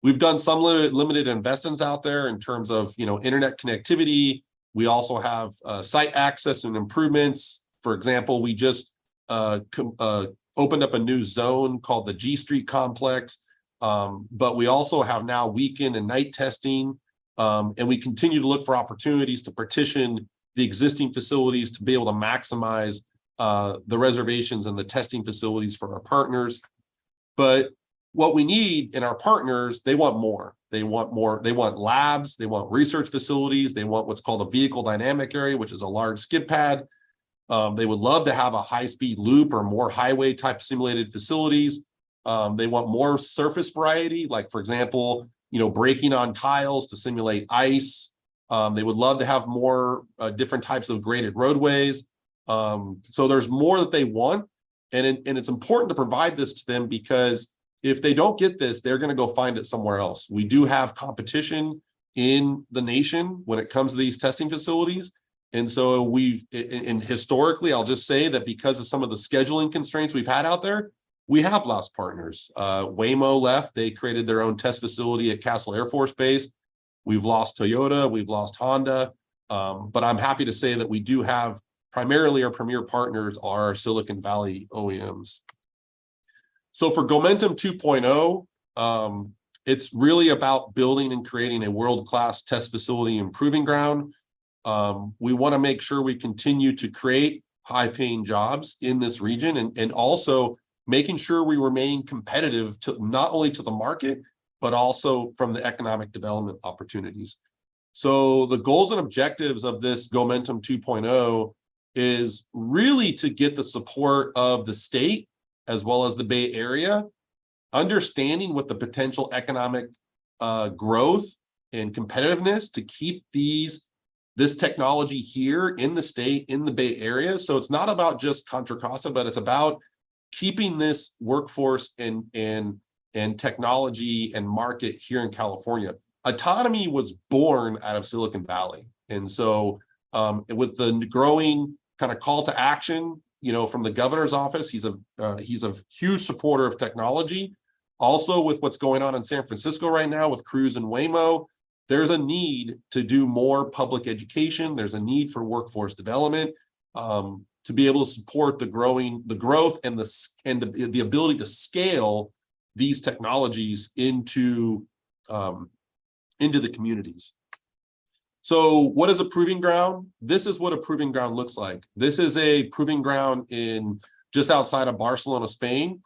We've done some limited investments out there in terms of, internet connectivity. We also have site access and improvements. For example, we just opened up a new zone called the G Street Complex, but we also have now weekend and night testing, and we continue to look for opportunities to partition the existing facilities to be able to maximize the reservations and the testing facilities for our partners. But what we need in our partners, they want more. They want more. They want labs. They want research facilities. They want what's called a vehicle dynamic area, which is a large skid pad. They would love to have a high-speed loop or more highway type simulated facilities. They want more surface variety, like, for example, braking on tiles to simulate ice. They would love to have more different types of graded roadways. So there's more that they want. And it's important to provide this to them because if they don't get this, they're going to go find it somewhere else. We do have competition in the nation when it comes to these testing facilities. And so historically, I'll just say that because of some of the scheduling constraints we've had out there, we have lost partners. Waymo left, they created their own test facility at Castle Air Force Base. We've lost Toyota, we've lost Honda, but I'm happy to say that we do have primarily our premier partners are Silicon Valley OEMs. So for Gomentum 2.0, it's really about building and creating a world-class test facility and proving ground. We want to make sure we continue to create high-paying jobs in this region and also making sure we remain competitive to not only to the market, but also from the economic development opportunities. So the goals and objectives of this Gomentum 2.0 is really to get the support of the state as well as the Bay Area, understanding what the potential economic growth and competitiveness to keep this technology here in the state, in the Bay Area. So it's not about just Contra Costa, but it's about keeping this workforce and technology and market here in California. Autonomy was born out of Silicon Valley. And so with the growing kind of call to action, from the governor's office, he's a huge supporter of technology. Also with what's going on in San Francisco right now with Cruise and Waymo, there's a need to do more public education. There's a need for workforce development to be able to support the growth and the ability to scale these technologies into the communities. So what is a proving ground? This is what a proving ground looks like. This is a proving ground just outside of Barcelona, Spain.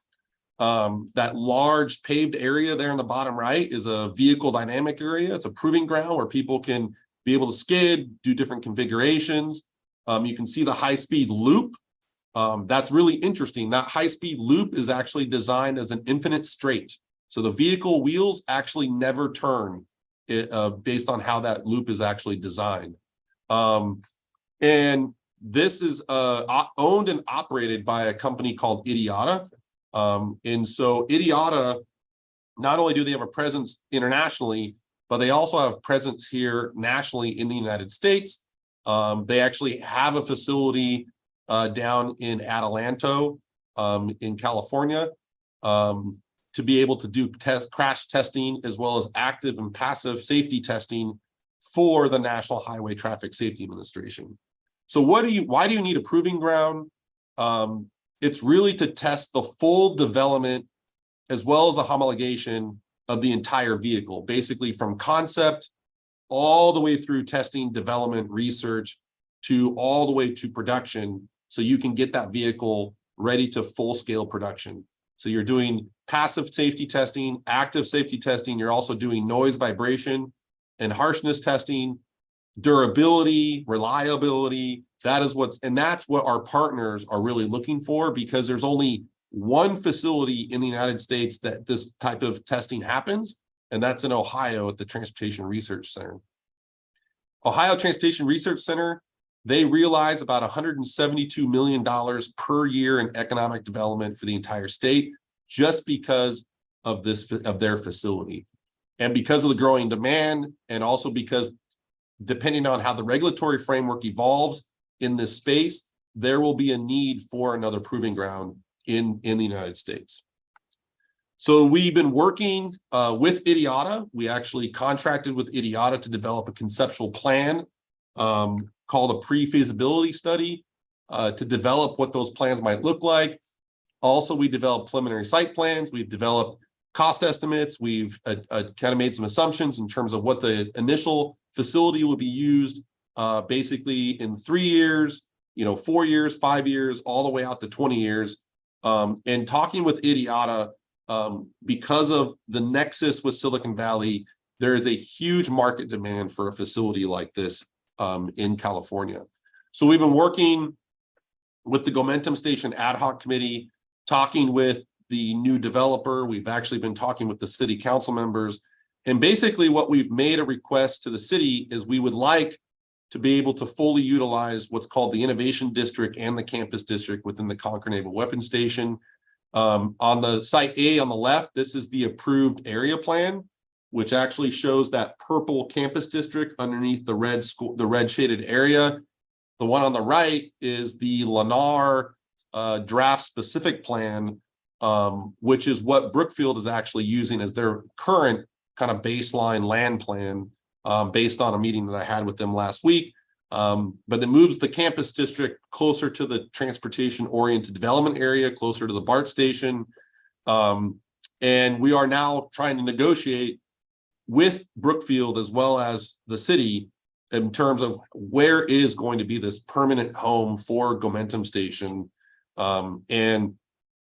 That large paved area there in the bottom right is a vehicle dynamic area. It's a proving ground where people can be able to skid, do different configurations. You can see the high-speed loop. That's really interesting. That high-speed loop is actually designed as an infinite straight. So the vehicle wheels actually never turn based on how that loop is actually designed. And this is owned and operated by a company called IDIATA. And so IDIATA, not only do they have a presence internationally, but they also have presence here nationally in the United States. They actually have a facility down in Adelanto in California to be able to do crash testing as well as active and passive safety testing for the National Highway Traffic Safety Administration. So why do you need a proving ground? It's really to test the full development as well as the homologation of the entire vehicle, basically from concept all the way through testing, development, research, to all the way to production, so you can get that vehicle ready to full-scale production. So you're doing passive safety testing, active safety testing. You're also doing noise, vibration, and harshness testing, durability, reliability. That's what our partners are really looking for, because there's only one facility in the United States that this type of testing happens, and that's in Ohio at the Transportation Research Center. Ohio Transportation Research Center, they realize about $172 million per year in economic development for the entire state, just because of their facility. And because of the growing demand, and also because depending on how the regulatory framework evolves in this space, there will be a need for another proving ground in the United States. So we've been working with IDIATA. We actually contracted with IDIATA to develop a conceptual plan called a pre-feasibility study to develop what those plans might look like. Also, we developed preliminary site plans. We've developed cost estimates. We've kind of made some assumptions in terms of what the initial facility will be used basically in 3 years, 4 years, 5 years, all the way out to 20 years. And talking with IDIATA, because of the nexus with Silicon Valley, there is a huge market demand for a facility like this in California. So we've been working with the Gomentum Station Ad Hoc Committee, talking with the new developer. We've actually been talking with the city council members. And basically what we've made a request to the city is we would like to be able to fully utilize what's called the Innovation District and the Campus District within the Concord Naval Weapons Station. On the site A on the left, this is the approved area plan, which actually shows that purple campus district underneath the red shaded area. The one on the right is the Lennar draft specific plan which is what Brookfield is actually using as their current kind of baseline land plan, based on a meeting that I had with them last week. But it moves the campus district closer to the transportation-oriented development area, closer to the BART station. And we are now trying to negotiate with Brookfield as well as the city in terms of where is going to be this permanent home for Gomentum Station. And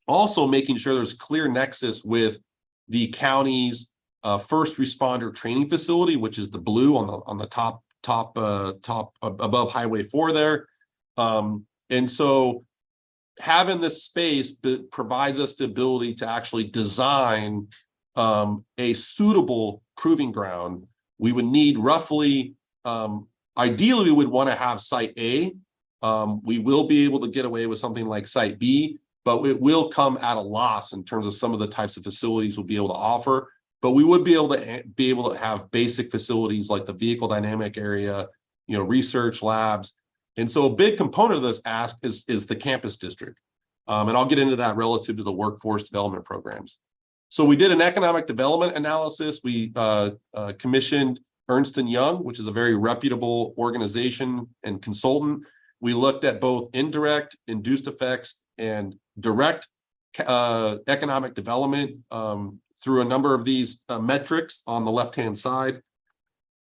also making sure there's clear nexus with the county's first responder training facility, which is the blue on the top above Highway 4 there. And so having this space provides us the ability to actually design a suitable proving ground. We would need roughly, ideally, we would want to have site A. We will be able to get away with something like site B, but it will come at a loss in terms of some of the types of facilities we'll be able to offer. But we would be able to have basic facilities like the vehicle dynamic area, research labs. And so a big component of this ask is the campus district. And I'll get into that relative to the workforce development programs. So we did an economic development analysis. We commissioned Ernst & Young, which is a very reputable organization and consultant. We looked at both indirect, induced effects, and direct economic development through a number of these metrics on the left-hand side.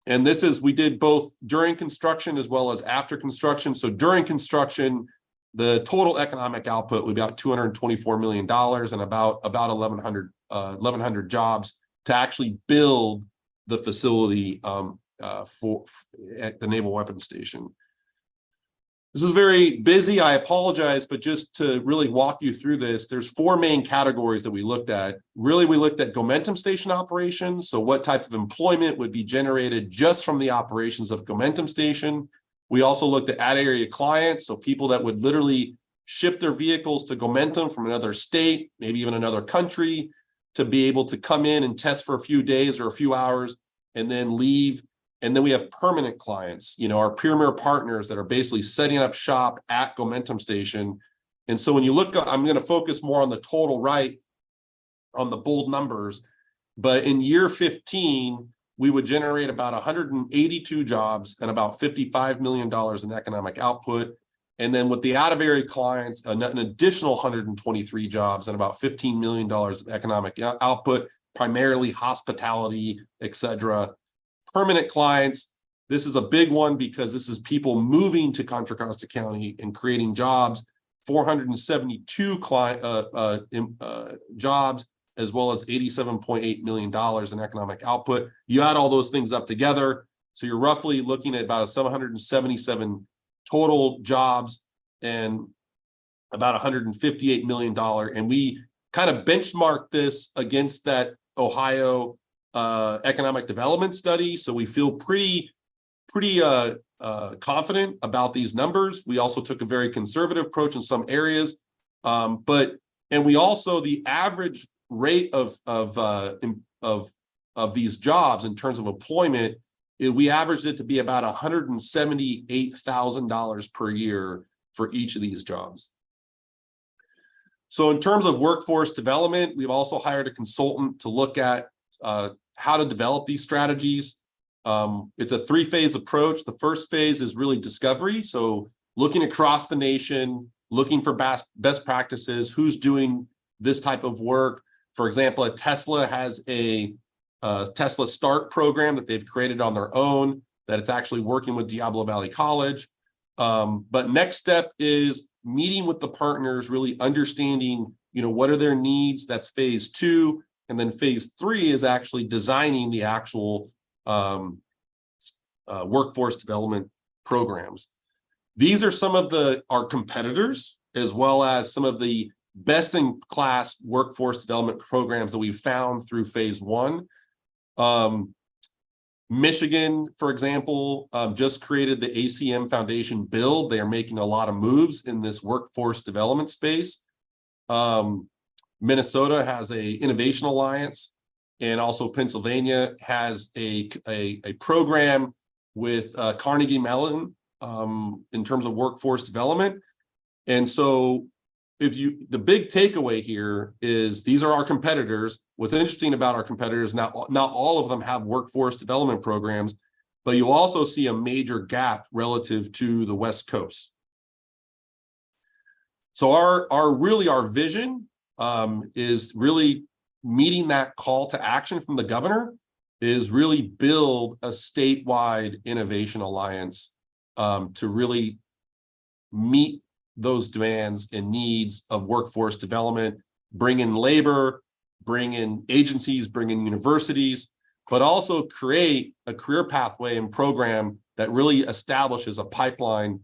And we did both during construction as well as after construction. So during construction, the total economic output was about $224 million and about 1,100 jobs to actually build the facility at the Naval Weapons Station. This is very busy. I apologize, but just to really walk you through this, there's 4 main categories that we looked at. Really, we looked at Gomentum Station operations. So what type of employment would be generated just from the operations of Gomentum Station. We also looked at area clients, so people that would literally ship their vehicles to Gomentum from another state, maybe even another country, to be able to come in and test for a few days or a few hours and then leave. And then we have permanent clients, our premier partners that are basically setting up shop at Gomentum Station. And so when you look, I'm going to focus more on the total right on the bold numbers, but in year 15, we would generate about 182 jobs and about $55 million in economic output. And then with the out-of-area clients, an additional 123 jobs and about $15 million of economic output, primarily hospitality, et cetera. Permanent clients, this is a big one because this is people moving to Contra Costa County and creating jobs, 472 jobs, as well as $87.8 million in economic output. You add all those things up together, so you're roughly looking at about 777 total jobs and about $158 million. And we kind of benchmarked this against that Ohio economic development study. So we feel pretty confident about these numbers. We also took a very conservative approach in some areas, and we also, the average rate of these jobs in terms of employment, we averaged it to be about $178,000 per year for each of these jobs. So in terms of workforce development, we've also hired a consultant to look at how to develop these strategies. It's a 3-phase approach. The first phase is really discovery. So looking across the nation, looking for best practices, who's doing this type of work. For example, Tesla has a Tesla Start program that they've created on their own, that it's actually working with Diablo Valley College. But next step is meeting with the partners, really understanding, what are their needs. That's phase 2. And then phase 3 is actually designing the actual workforce development programs. These are some of our competitors, as well as some of the best-in-class workforce development programs that we've found through phase 1. Michigan, for example, just created the ACM Foundation Build. They are making a lot of moves in this workforce development space. Minnesota has a Innovation Alliance, and also Pennsylvania has a program with Carnegie Mellon in terms of workforce development. And so the big takeaway here is these are our competitors. What's interesting about our competitors, not all of them have workforce development programs, but you also see a major gap relative to the West Coast. So our vision is really meeting that call to action from the governor, is really build a statewide innovation alliance to really meet those demands and needs of workforce development, bring in labor, bring in agencies, bring in universities, but also create a career pathway and program that really establishes a pipeline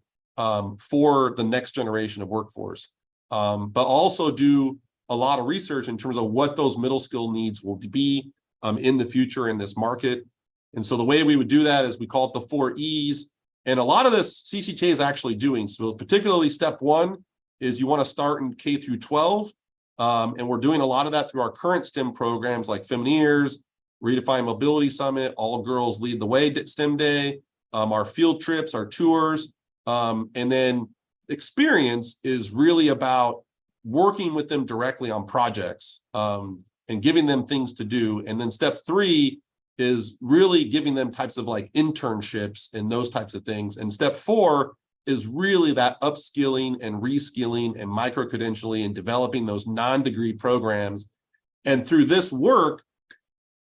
for the next generation of workforce, but also do a lot of research in terms of what those middle skill needs will be in the future in this market. And so the way we would do that is we call it the 4 E's. And a lot of this CCTA is actually doing. So particularly step 1 is you want to start in K through 12. And we're doing a lot of that through our current STEM programs like Femineers, Redefine Mobility Summit, All Girls Lead the Way STEM Day, our field trips, our tours. And then experience is really about working with them directly on projects and giving them things to do. And then step 3 is really giving them types of like internships and those types of things. And step 4 is really that upskilling and reskilling and micro-credentialing and developing those non-degree programs. And through this work,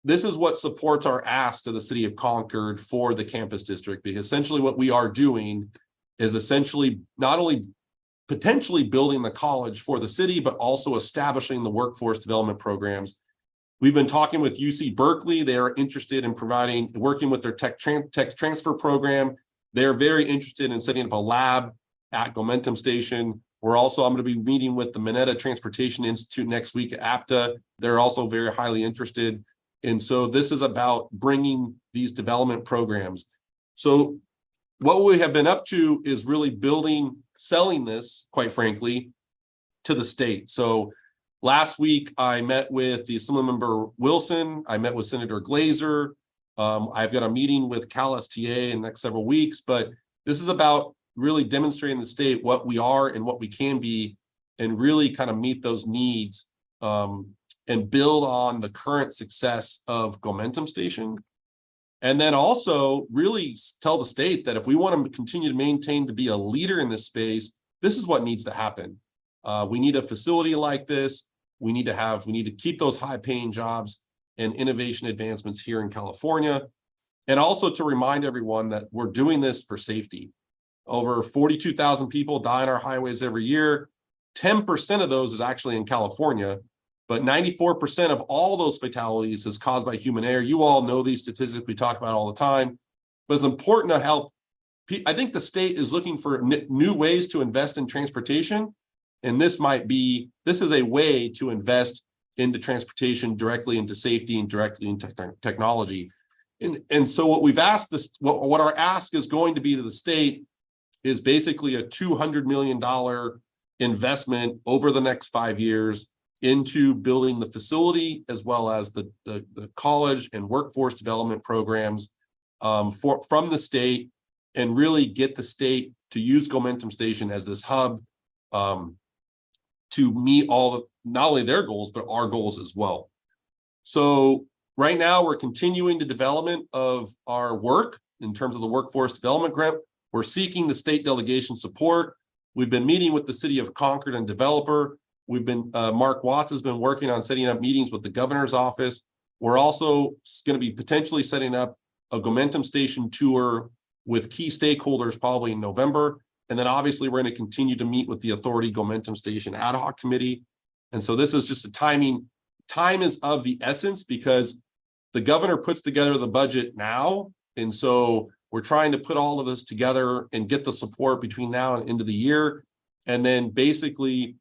this is what supports our ask to the city of Concord for the campus district, because essentially what we are doing is essentially not only potentially building the college for the city, but also establishing the workforce development programs. We've been talking with UC Berkeley. They are interested in working with their tech transfer program. They're very interested in setting up a lab at Gomentum Station. I'm going to be meeting with the Mineta Transportation Institute next week at APTA. They're also very highly interested. And so this is about bringing these development programs. So what we have been up to is really selling this, quite frankly, to the state. So last week, I met with the Assemblymember Wilson. I met with Senator Glazer. I've got a meeting with Cal STA in the next several weeks, but this is about really demonstrating the state what we are and what we can be, and really kind of meet those needs and build on the current success of Gomentum Station. And then also really tell the state that if we want to continue to maintain to be a leader in this space, this is what needs to happen. We need a facility like this. We need to keep those high paying jobs and innovation advancements here in California. And also to remind everyone that we're doing this for safety. Over 42,000 people die on our highways every year. 10% of those is actually in California, but 94% of all those fatalities is caused by human error. You all know these statistics we talk about all the time, but it's important to help. I think the state is looking for new ways to invest in transportation. And this is a way to invest into transportation directly into safety and directly into technology. And so what we've asked what our ask is going to be to the state is basically a $200 million investment over the next 5 years into building the facility as well as the college and workforce development programs from the state, and really get the state to use Gomentum Station as this hub to meet not only their goals, but our goals as well. So right now we're continuing the development of our work in terms of the workforce development grant. We're seeking the state delegation support. We've been meeting with the city of Concord and developer. Mark Watts has been working on setting up meetings with the governor's office. We're also going to be potentially setting up a Gomentum Station tour with key stakeholders probably in November. And then obviously we're going to continue to meet with the Authority Gomentum Station Ad Hoc Committee. And so this is just a timing. Time is of the essence because the governor puts together the budget now. And so we're trying to put all of this together and get the support between now and end of the year. And then basically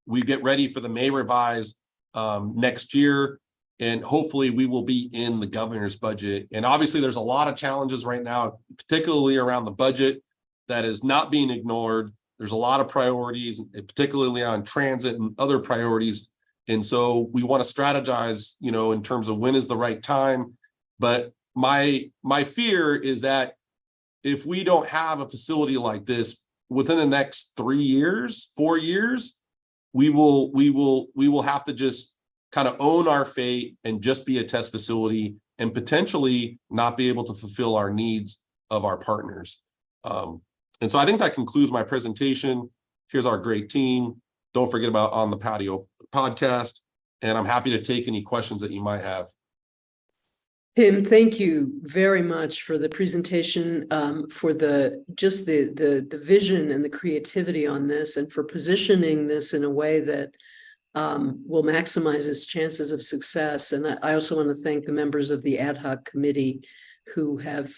we get ready for the May revise next year. And hopefully we will be in the governor's budget. And obviously there's a lot of challenges right now, particularly around the budget, that is not being ignored. There's a lot of priorities, particularly on transit and other priorities. And so we want to strategize, in terms of when is the right time. But my fear is that if we don't have a facility like this within the next 3 years, 4 years, we will have to just kind of own our fate and just be a test facility and potentially not be able to fulfill our needs of our partners. And so I think that concludes my presentation. Here's our great team. Don't forget about On the Patio podcast, and I'm happy to take any questions that you might have. Tim, thank you very much for the presentation, for the vision and the creativity on this, and for positioning this in a way that will maximize its chances of success. And I also want to thank the members of the ad hoc committee who have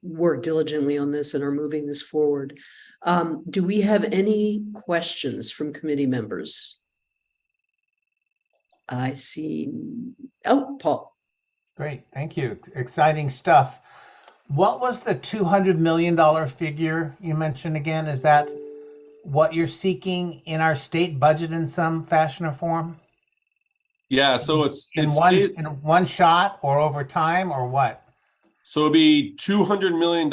worked diligently on this and are moving this forward. Do we have any questions from committee members? I see. Oh, Paul. Great, thank you. Exciting stuff. What was the $200 million figure you mentioned again? Is that what you're seeking in our state budget in some fashion or form? Yeah, so in one shot or over time or what? So it'd be $200 million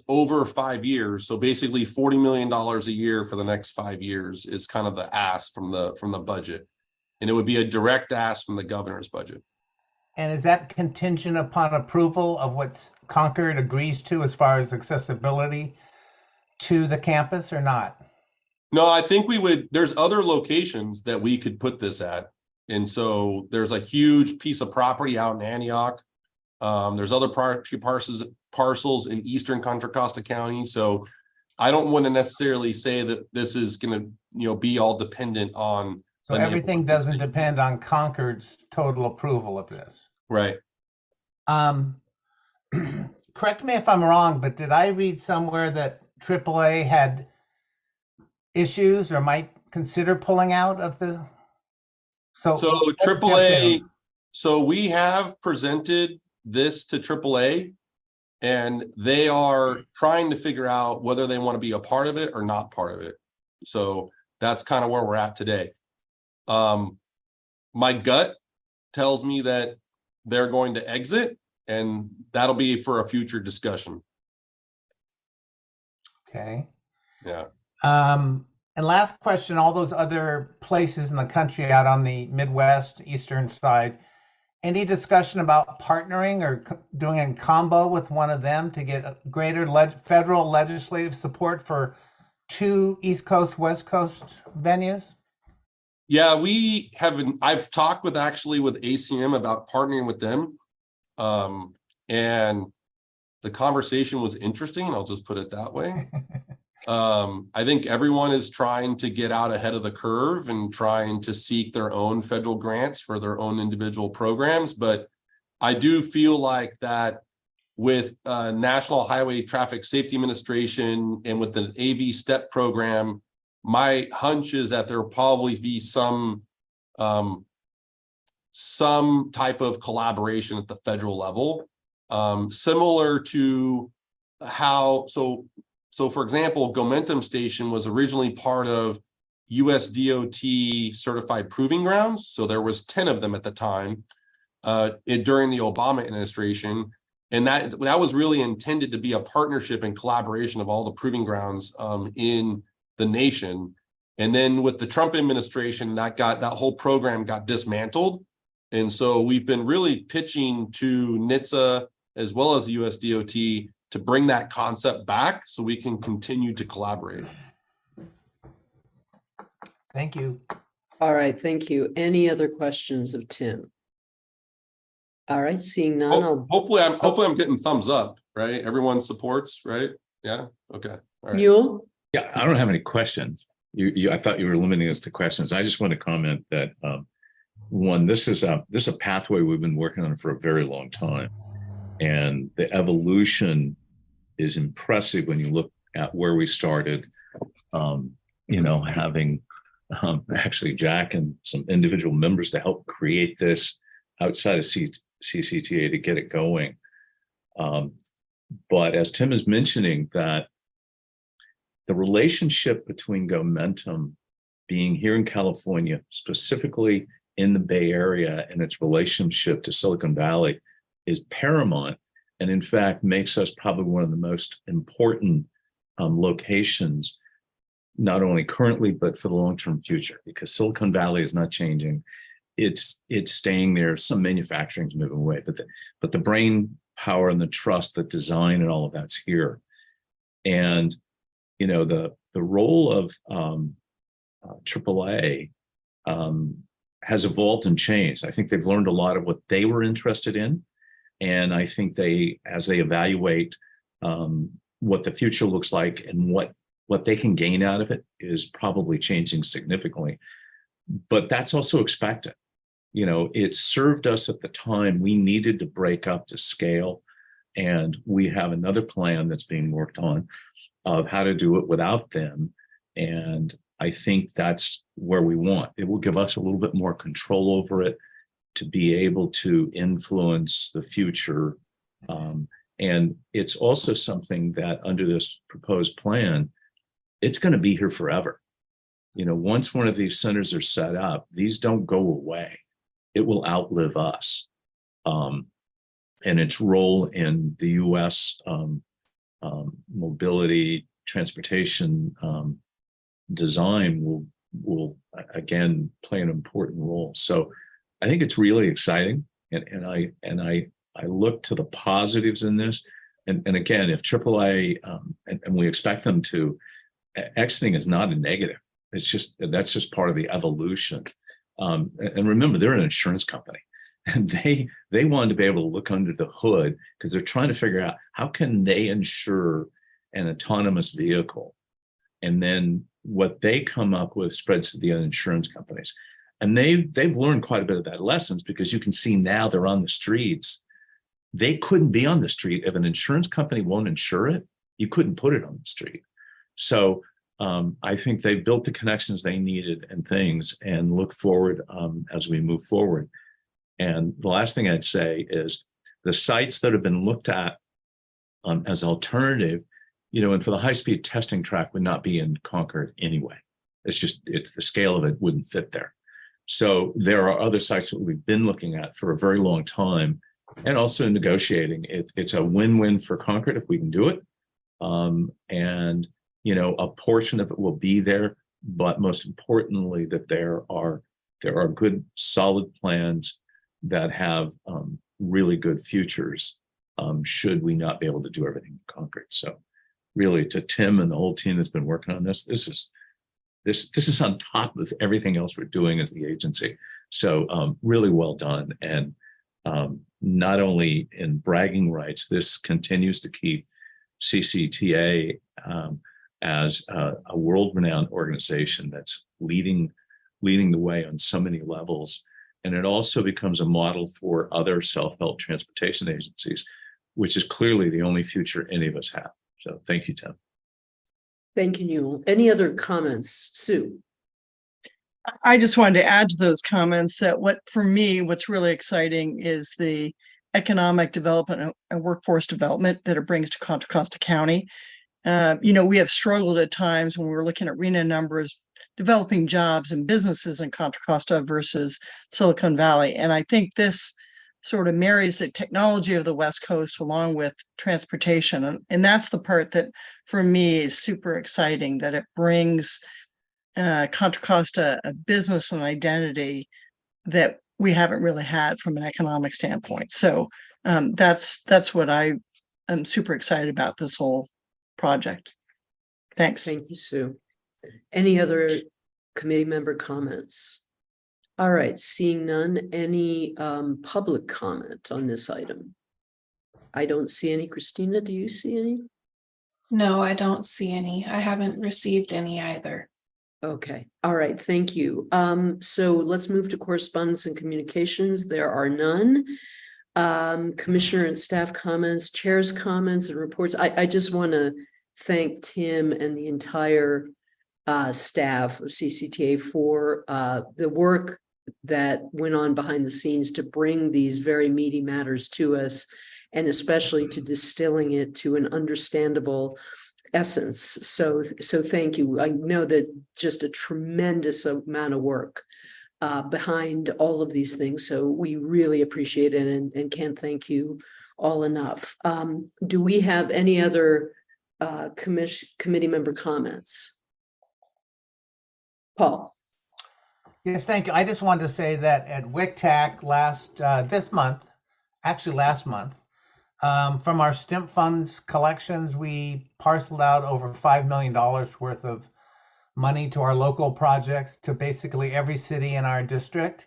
over 5 years. So basically $40 million a year for the next 5 years is kind of the ask from the budget. And it would be a direct ask from the governor's budget. And is that contingent upon approval of what Concord agrees to as far as accessibility to the campus or not? No, I think there's other locations that we could put this at. And so there's a huge piece of property out in Antioch. There's other parcels in eastern Contra Costa County. So I don't want to necessarily say that this is going to, be all dependent on. So everything doesn't depend on Concord's total approval of this. Right. Correct me if I'm wrong, but did I read somewhere that AAA had issues or might consider pulling out of the? So AAA, so we have presented this to AAA, and they are trying to figure out whether they want to be a part of it or not part of it. So that's kind of where we're at today. My gut tells me that they're going to exit, and that'll be for a future discussion. Okay. Yeah. And last question, all those other places in the country out on the Midwest, Eastern side, any discussion about partnering or doing a combo with one of them to get greater federal legislative support for 2 East Coast, West Coast venues? Yeah, I've talked with ACM about partnering with them. And the conversation was interesting. I'll just put it that way. I think everyone is trying to get out ahead of the curve and trying to seek their own federal grants for their own individual programs. But I do feel like that with National Highway Traffic Safety Administration and with the AV STEP program, my hunch is that there'll probably be some type of collaboration at the federal level, similar to how, so for example, Gomentum Station was originally part of US DOT certified proving grounds. So there was 10 of them at the time during the Obama administration. And that was really intended to be a partnership and collaboration of all the proving grounds in the nation. And then with the Trump administration, that whole program got dismantled. And so we've been really pitching to NHTSA as well as the US DOT to bring that concept back so we can continue to collaborate. Thank you. All right, thank you. Any other questions of Tim? All right, seeing none, Hopefully I'm getting thumbs up, right? Everyone supports, right? Yeah, okay. All right. Newell? Yeah, I don't have any questions. I thought you were limiting us to questions. I just want to comment that one, this is a pathway we've been working on for a very long time, and the evolution is impressive when you look at where we started. Having actually Jack and some individual members to help create this outside of CCTA to get it going. But as Tim is mentioning, that the relationship between Gomentum being here in California, specifically in the Bay Area, and its relationship to Silicon Valley is paramount, and in fact makes us probably one of the most important locations not only currently, but for the long-term future, because Silicon Valley is not changing. It's staying there. Some manufacturing is moving away, but the brain power and the trust, the design and all of that's here. And, you know, the role of AAA has evolved and changed. I think they've learned a lot of what they were interested in. And I think as they evaluate what the future looks like and what they can gain out of it is probably changing significantly. But that's also expected. You know, it served us at the time. We needed to break up to scale. And we have another plan that's being worked on of how to do it without them. And I think that's where we want. It will give us a little bit more control over it to be able to influence the future. And it's also something that under this proposed plan, it's going to be here forever. You know, once one of these centers are set up, these don't go away. It will outlive us. And its role in the U.S. Mobility, transportation design will again play an important role. So I think it's really exciting, and I look to the positives in this. And again, if AAA and we expect them to, exiting is not a negative. That's just part of the evolution. And remember, they're an insurance company, and they wanted to be able to look under the hood because they're trying to figure out how can they insure an autonomous vehicle, and then what they come up with spreads to the other insurance companies. And they've learned quite a bit of that lessons, because you can see now they're on the streets. They couldn't be on the street if an insurance company won't insure it. You couldn't put it on the street. So I think they built the connections they needed and things, and look forward as we move forward. And the last thing I'd say is the sites that have been looked at as alternative, you know, and for the high-speed testing track would not be in Concord anyway. It's the scale of it wouldn't fit there. So there are other sites that we've been looking at for a very long time, and also negotiating. It's a win-win for Concord if we can do it. And, you know, a portion of it will be there, but most importantly, that there are good, solid plans that have really good futures should we not be able to do everything in Concord. So really, to Tim and the whole team that's been working on this is on top of everything else we're doing as the agency. So really well done. And not only in bragging rights, this continues to keep CCTA as a world-renowned organization that's leading the way on so many levels. And it also becomes a model for other self-help transportation agencies, which is clearly the only future any of us have. So thank you, Tim. Thank you, Newell. Any other comments, Sue? I just wanted to add to those comments that for me, what's really exciting is the economic development and workforce development that it brings to Contra Costa County. You know, we have struggled at times when we were looking at RHNA numbers, developing jobs and businesses in Contra Costa versus Silicon Valley. And I think this sort of marries the technology of the West Coast along with transportation. And that's the part that for me is super exciting, that it brings Contra Costa a business and identity that we haven't really had from an economic standpoint. So that's what I am super excited about this whole project. Thanks. Thank you, Sue. Any other committee member comments? All right, seeing none, any public comment on this item? I don't see any. Christina, do you see any? No, I don't see any. I haven't received any either. Okay, all right, thank you. So let's move to correspondence and communications. There are none. Commissioner and staff comments, chair's comments and reports. I just want to thank Tim and the entire staff of CCTA for the work that went on behind the scenes to bring these very meaty matters to us, and especially to distilling it to an understandable essence. So thank you. I know that just a tremendous amount of work behind all of these things. So we really appreciate it and can't thank you all enough. Do we have any other committee member comments? Paul. Yes, thank you. I just wanted to say that at WICTAC last month, from our STIMP funds collections, we parceled out over $5 million worth of money to our local projects, to basically every city in our district.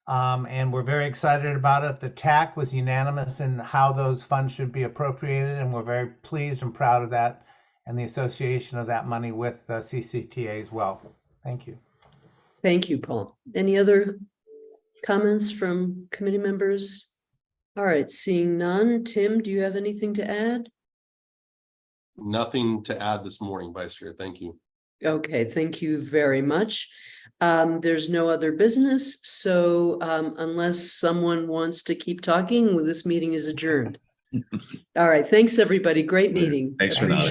And we're very excited about it. The TAC was unanimous in how those funds should be appropriated, and we're very pleased and proud of that and the association of that money with CCTA as well. Thank you. Thank you, Paul. Any other comments from committee members? All right, seeing none. Tim, do you have anything to add? Nothing to add this morning, Vice Chair. Thank you. Okay, thank you very much. There's no other business, so unless someone wants to keep talking, well, this meeting is adjourned. All right, thanks, everybody. Great meeting. Thanks for nodding.